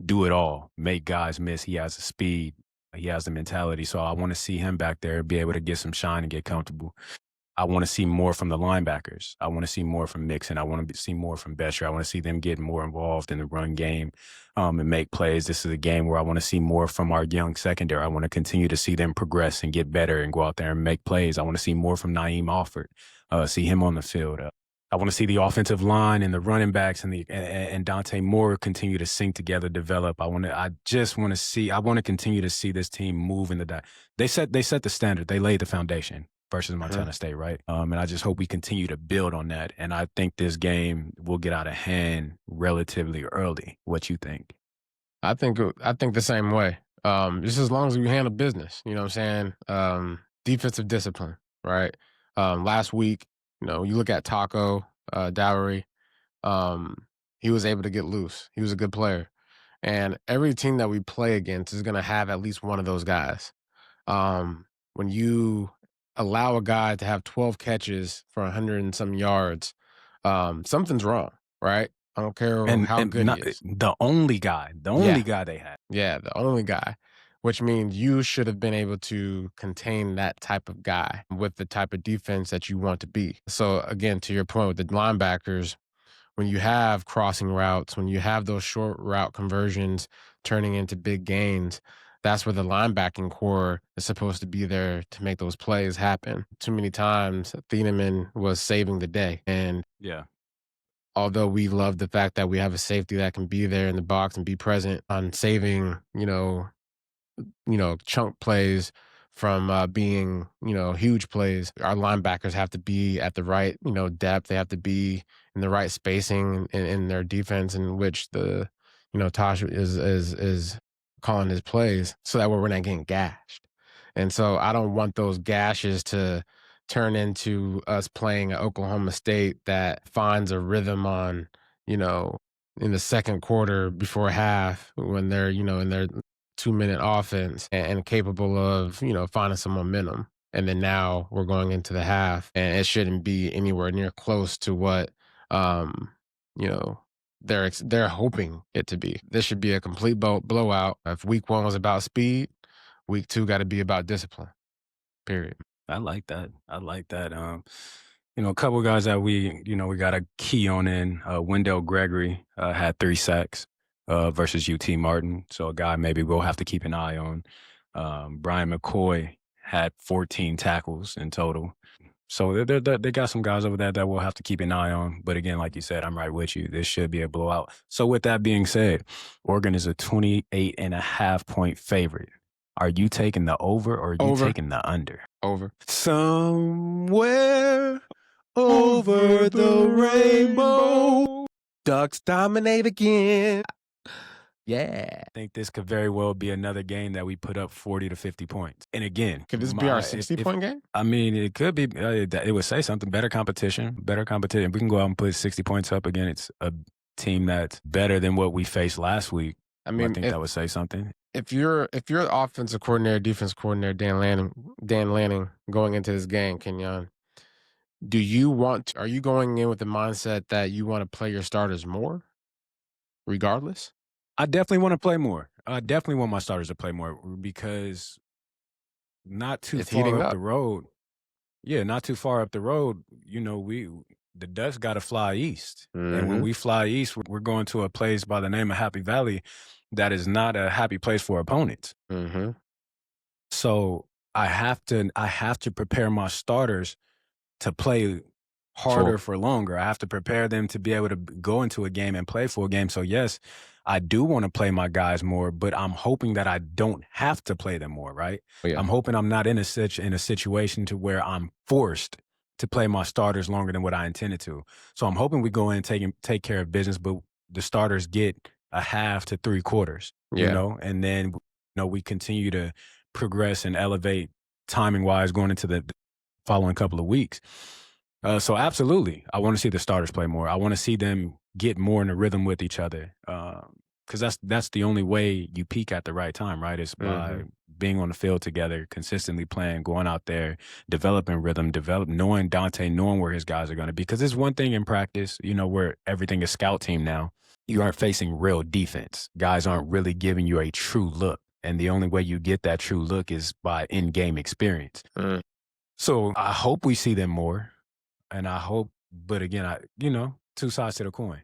do it all, make guys miss. He has the speed. He has the mentality. So I want to see him back there, be able to get some shine and get comfortable. I want to see more from the linebackers. I want to see more from Mixon. I want to see more from Betcher. I want to see them get more involved in the run game and make plays. This is a game where I want to see more from our young secondary. I want to continue to see them progress and get better and go out there and make plays. I want to see more from Naeem Offord, see him on the field. I want to see the offensive line and the running backs and Dante Moore continue to sync together, develop. I want to continue to see this team move in the they set the standard. They laid the foundation versus Montana State, right? And I just hope we continue to build on that. And I think this game will get out of hand relatively early. What you think? I think the same way. Just as long as we handle business, you know what I'm saying? Defensive discipline, right? Last week, you look at Taco Dowry, um, he was able to get loose. He was a good player. And every team that we play against is going to have at least one of those guys. When you allow a guy to have 12 catches for 100 and some yards, something's wrong, right? I don't care how And good not he is. the only guy they had. Yeah, the only guy, which means you should have been able to contain that type of guy with the type of defense that you want to be. So again, to your point with the linebackers, when you have crossing routes, when you have those short route conversions turning into big gains, that's where the linebacking core is supposed to be there to make those plays happen. Too many times, Thieneman was saving the day. And Yeah. although we love the fact that we have a safety that can be there in the box and be present on saving, chunk plays from being, huge plays. Our linebackers have to be at the right, depth. They have to be in the right spacing in their defense, in which Tosh is calling his plays, so that way we're not getting gashed. And so I don't want those gashes to turn into us playing at Oklahoma State that finds a rhythm on, in the second quarter before half when they're, in their 2-minute offense and capable of, finding some momentum. And then now we're going into the half and it shouldn't be anywhere near close to what, you know, they're hoping it to be. This should be a complete blowout. If week 1 was about speed, week 2 got to be about discipline. Period. I like that. A couple guys that we got a key on in. Wendell Gregory had 3 sacks versus UT Martin. So a guy maybe we'll have to keep an eye on. Brian McCoy had 14 tackles in total. So they got some guys over there that we'll have to keep an eye on. But again, like you said, I'm right with you. This should be a blowout. So with that being said, Oregon is a 28.5-point favorite. Are you taking the over or are you taking the under? Over. Somewhere over the rainbow, Ducks dominate again. Yeah. I think this could very well be another game that we put up 40 to 50 points. And again, Could this be our 60-point game? I mean, it could be. It would say something. Better competition. We can go out and put 60 points up against a team that's better than what we faced last week. I think that would say something. If you're offensive coordinator, defense coordinator, Dan Lanning going into this game, Kenyon, are you going in with the mindset that you want to play your starters more, regardless? I definitely want to play more. I definitely want my starters to play more because not too far up the road. Yeah, not too far up the road, the Ducks got to fly east. Mm-hmm. And when we fly east, we're going to a place by the name of Happy Valley that is not a happy place for opponents. Mm-hmm. So I have to prepare my starters to play harder for longer. I have to prepare them to be able to go into a game and play for a game. So yes, I do want to play my guys more, but I'm hoping that I don't have to play them more, right? Yeah. I'm hoping I'm not in a situation to where I'm forced to play my starters longer than what I intended to. So I'm hoping we go in and take care of business, but the starters get a half to 3 quarters, and then we continue to progress and elevate timing-wise going into the following couple of weeks. So absolutely, I want to see the starters play more. I want to see them get more in a rhythm with each other, because that's the only way you peak at the right time, right? It's by being on the field together, consistently playing, going out there, developing rhythm, knowing Dante, knowing where his guys are going to be. Because it's one thing in practice, where everything is scout team now. You aren't facing real defense. Guys aren't really giving you a true look. And the only way you get that true look is by in-game experience. So I hope we see them more. And I hope, but again, two sides to the coin.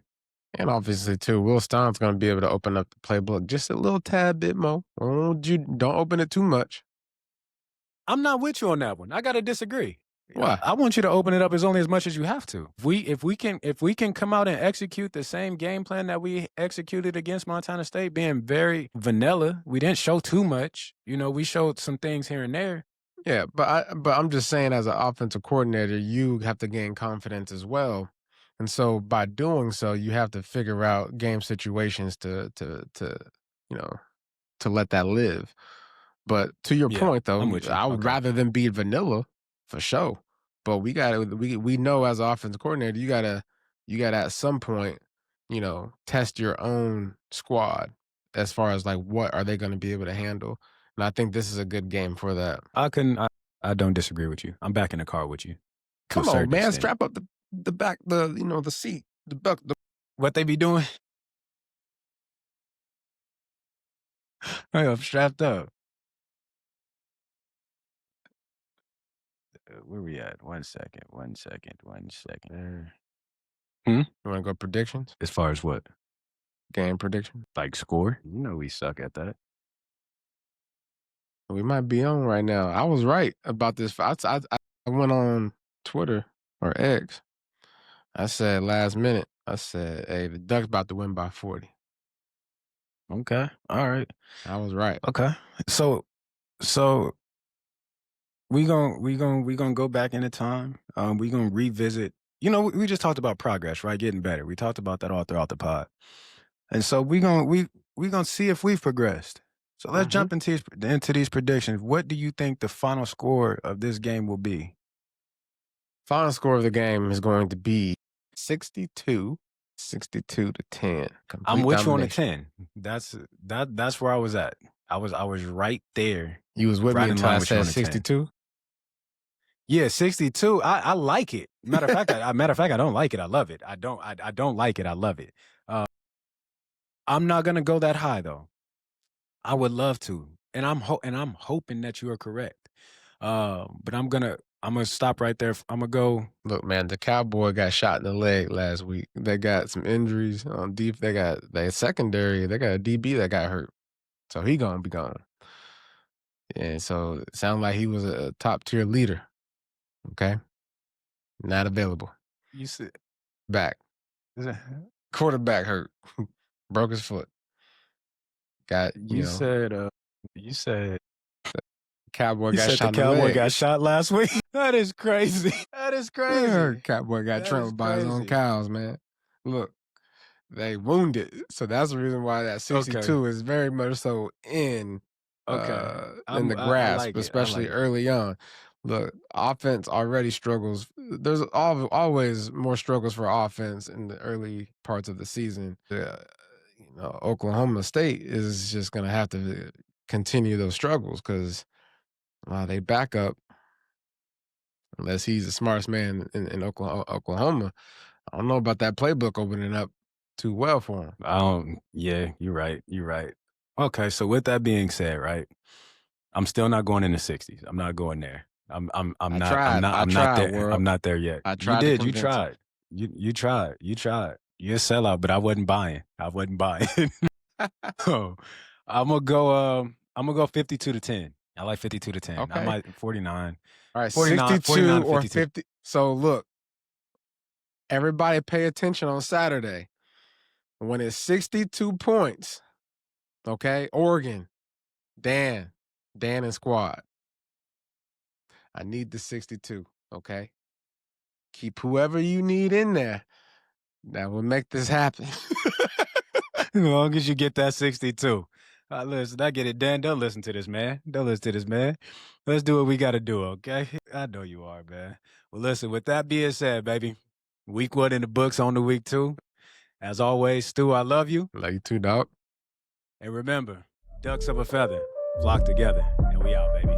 And obviously, too, Will Stone's going to be able to open up the playbook just a little tad bit more. Don't open it too much. I'm not with you on that one. I got to disagree. Why? I want you to open it up as much as you have to. If we can come out and execute the same game plan that we executed against Montana State, being very vanilla, we didn't show too much. We showed some things here and there. Yeah, but I'm just saying, as an offensive coordinator, you have to gain confidence as well, and so by doing so, you have to figure out game situations to to let that live. But to your point, though, I'm with you. I would rather them be vanilla for sure. But we know as an offensive coordinator, you gotta at some point, test your own squad as far as like what are they going to be able to handle. And I think this is a good game for that. I don't disagree with you. I'm back in the car with you. Come on, man, strap up the back, the seat, the buck. What they be doing? I'm strapped up. Where we at? 1 second. You want to go predictions? As far as what? Game prediction? Like score? We suck at that. We might be on right now. I was right about this. I went on Twitter or X. I said last minute, hey, the Ducks about to win by 40. Okay. All right. I was right. Okay. So we gonna go back into time. We gonna revisit. We just talked about progress, right? Getting better. We talked about that all throughout the pod. And so we gonna see if we've progressed. So let's jump into these predictions. What do you think the final score of this game will be? Final score of the game is going to be 62 to 10. I'm with you on the 10. That's where I was at. I was right there. You was with me until I said 62? Yeah, 62. I like it. Matter of fact, I don't like it. I love it. I don't like it. I love it. I'm not gonna go that high though. I would love to, and I'm hoping that you are correct. But I'm gonna stop right there. I'm gonna go. Look, man, the Cowboy got shot in the leg last week. They got some injuries on deep. They got their secondary. They got a DB that got hurt, so he gonna be gone. And so it sounded like he was a top tier leader. Okay, not available. You said back. Quarterback hurt, broke his foot. You said Cowboy got shot. The Cowboy got shot last week. That is crazy. That is crazy. Cowboy got trampled by his own cows, man. Look, they wounded, so that's the reason why that 62 is very much so in the grasp, especially early on. Look, offense already struggles. There's always more struggles for offense in the early parts of the season. Oklahoma State is just going to have to continue those struggles because they back up, unless he's the smartest man in Oklahoma. I don't know about that playbook opening up too well for him. Yeah, you're right. Okay, so with that being said, right, I'm still not going in the 60s. I'm not going there. I'm not there. I'm not there yet. I tried. You tried. You tried. You're a sellout, but I wasn't buying. So I'm gonna go 52 to 10. I like 52 to 10. Okay. I might 49. All right, 49, 62 49, or 52. 50. So look, everybody pay attention on Saturday. When it's 62 points, okay, Oregon, Dan and squad. I need the 62, okay? Keep whoever you need in there. That will make this happen. As long as you get that 62. Listen, I get it, Dan. Don't listen to this, man. Let's do what we got to do, okay? I know you are, man. Well, listen, with that being said, baby, week 1 in the books, on to week 2. As always, Stu, I love you. Love you too, dog. And remember, ducks of a feather flock together, and we out, baby.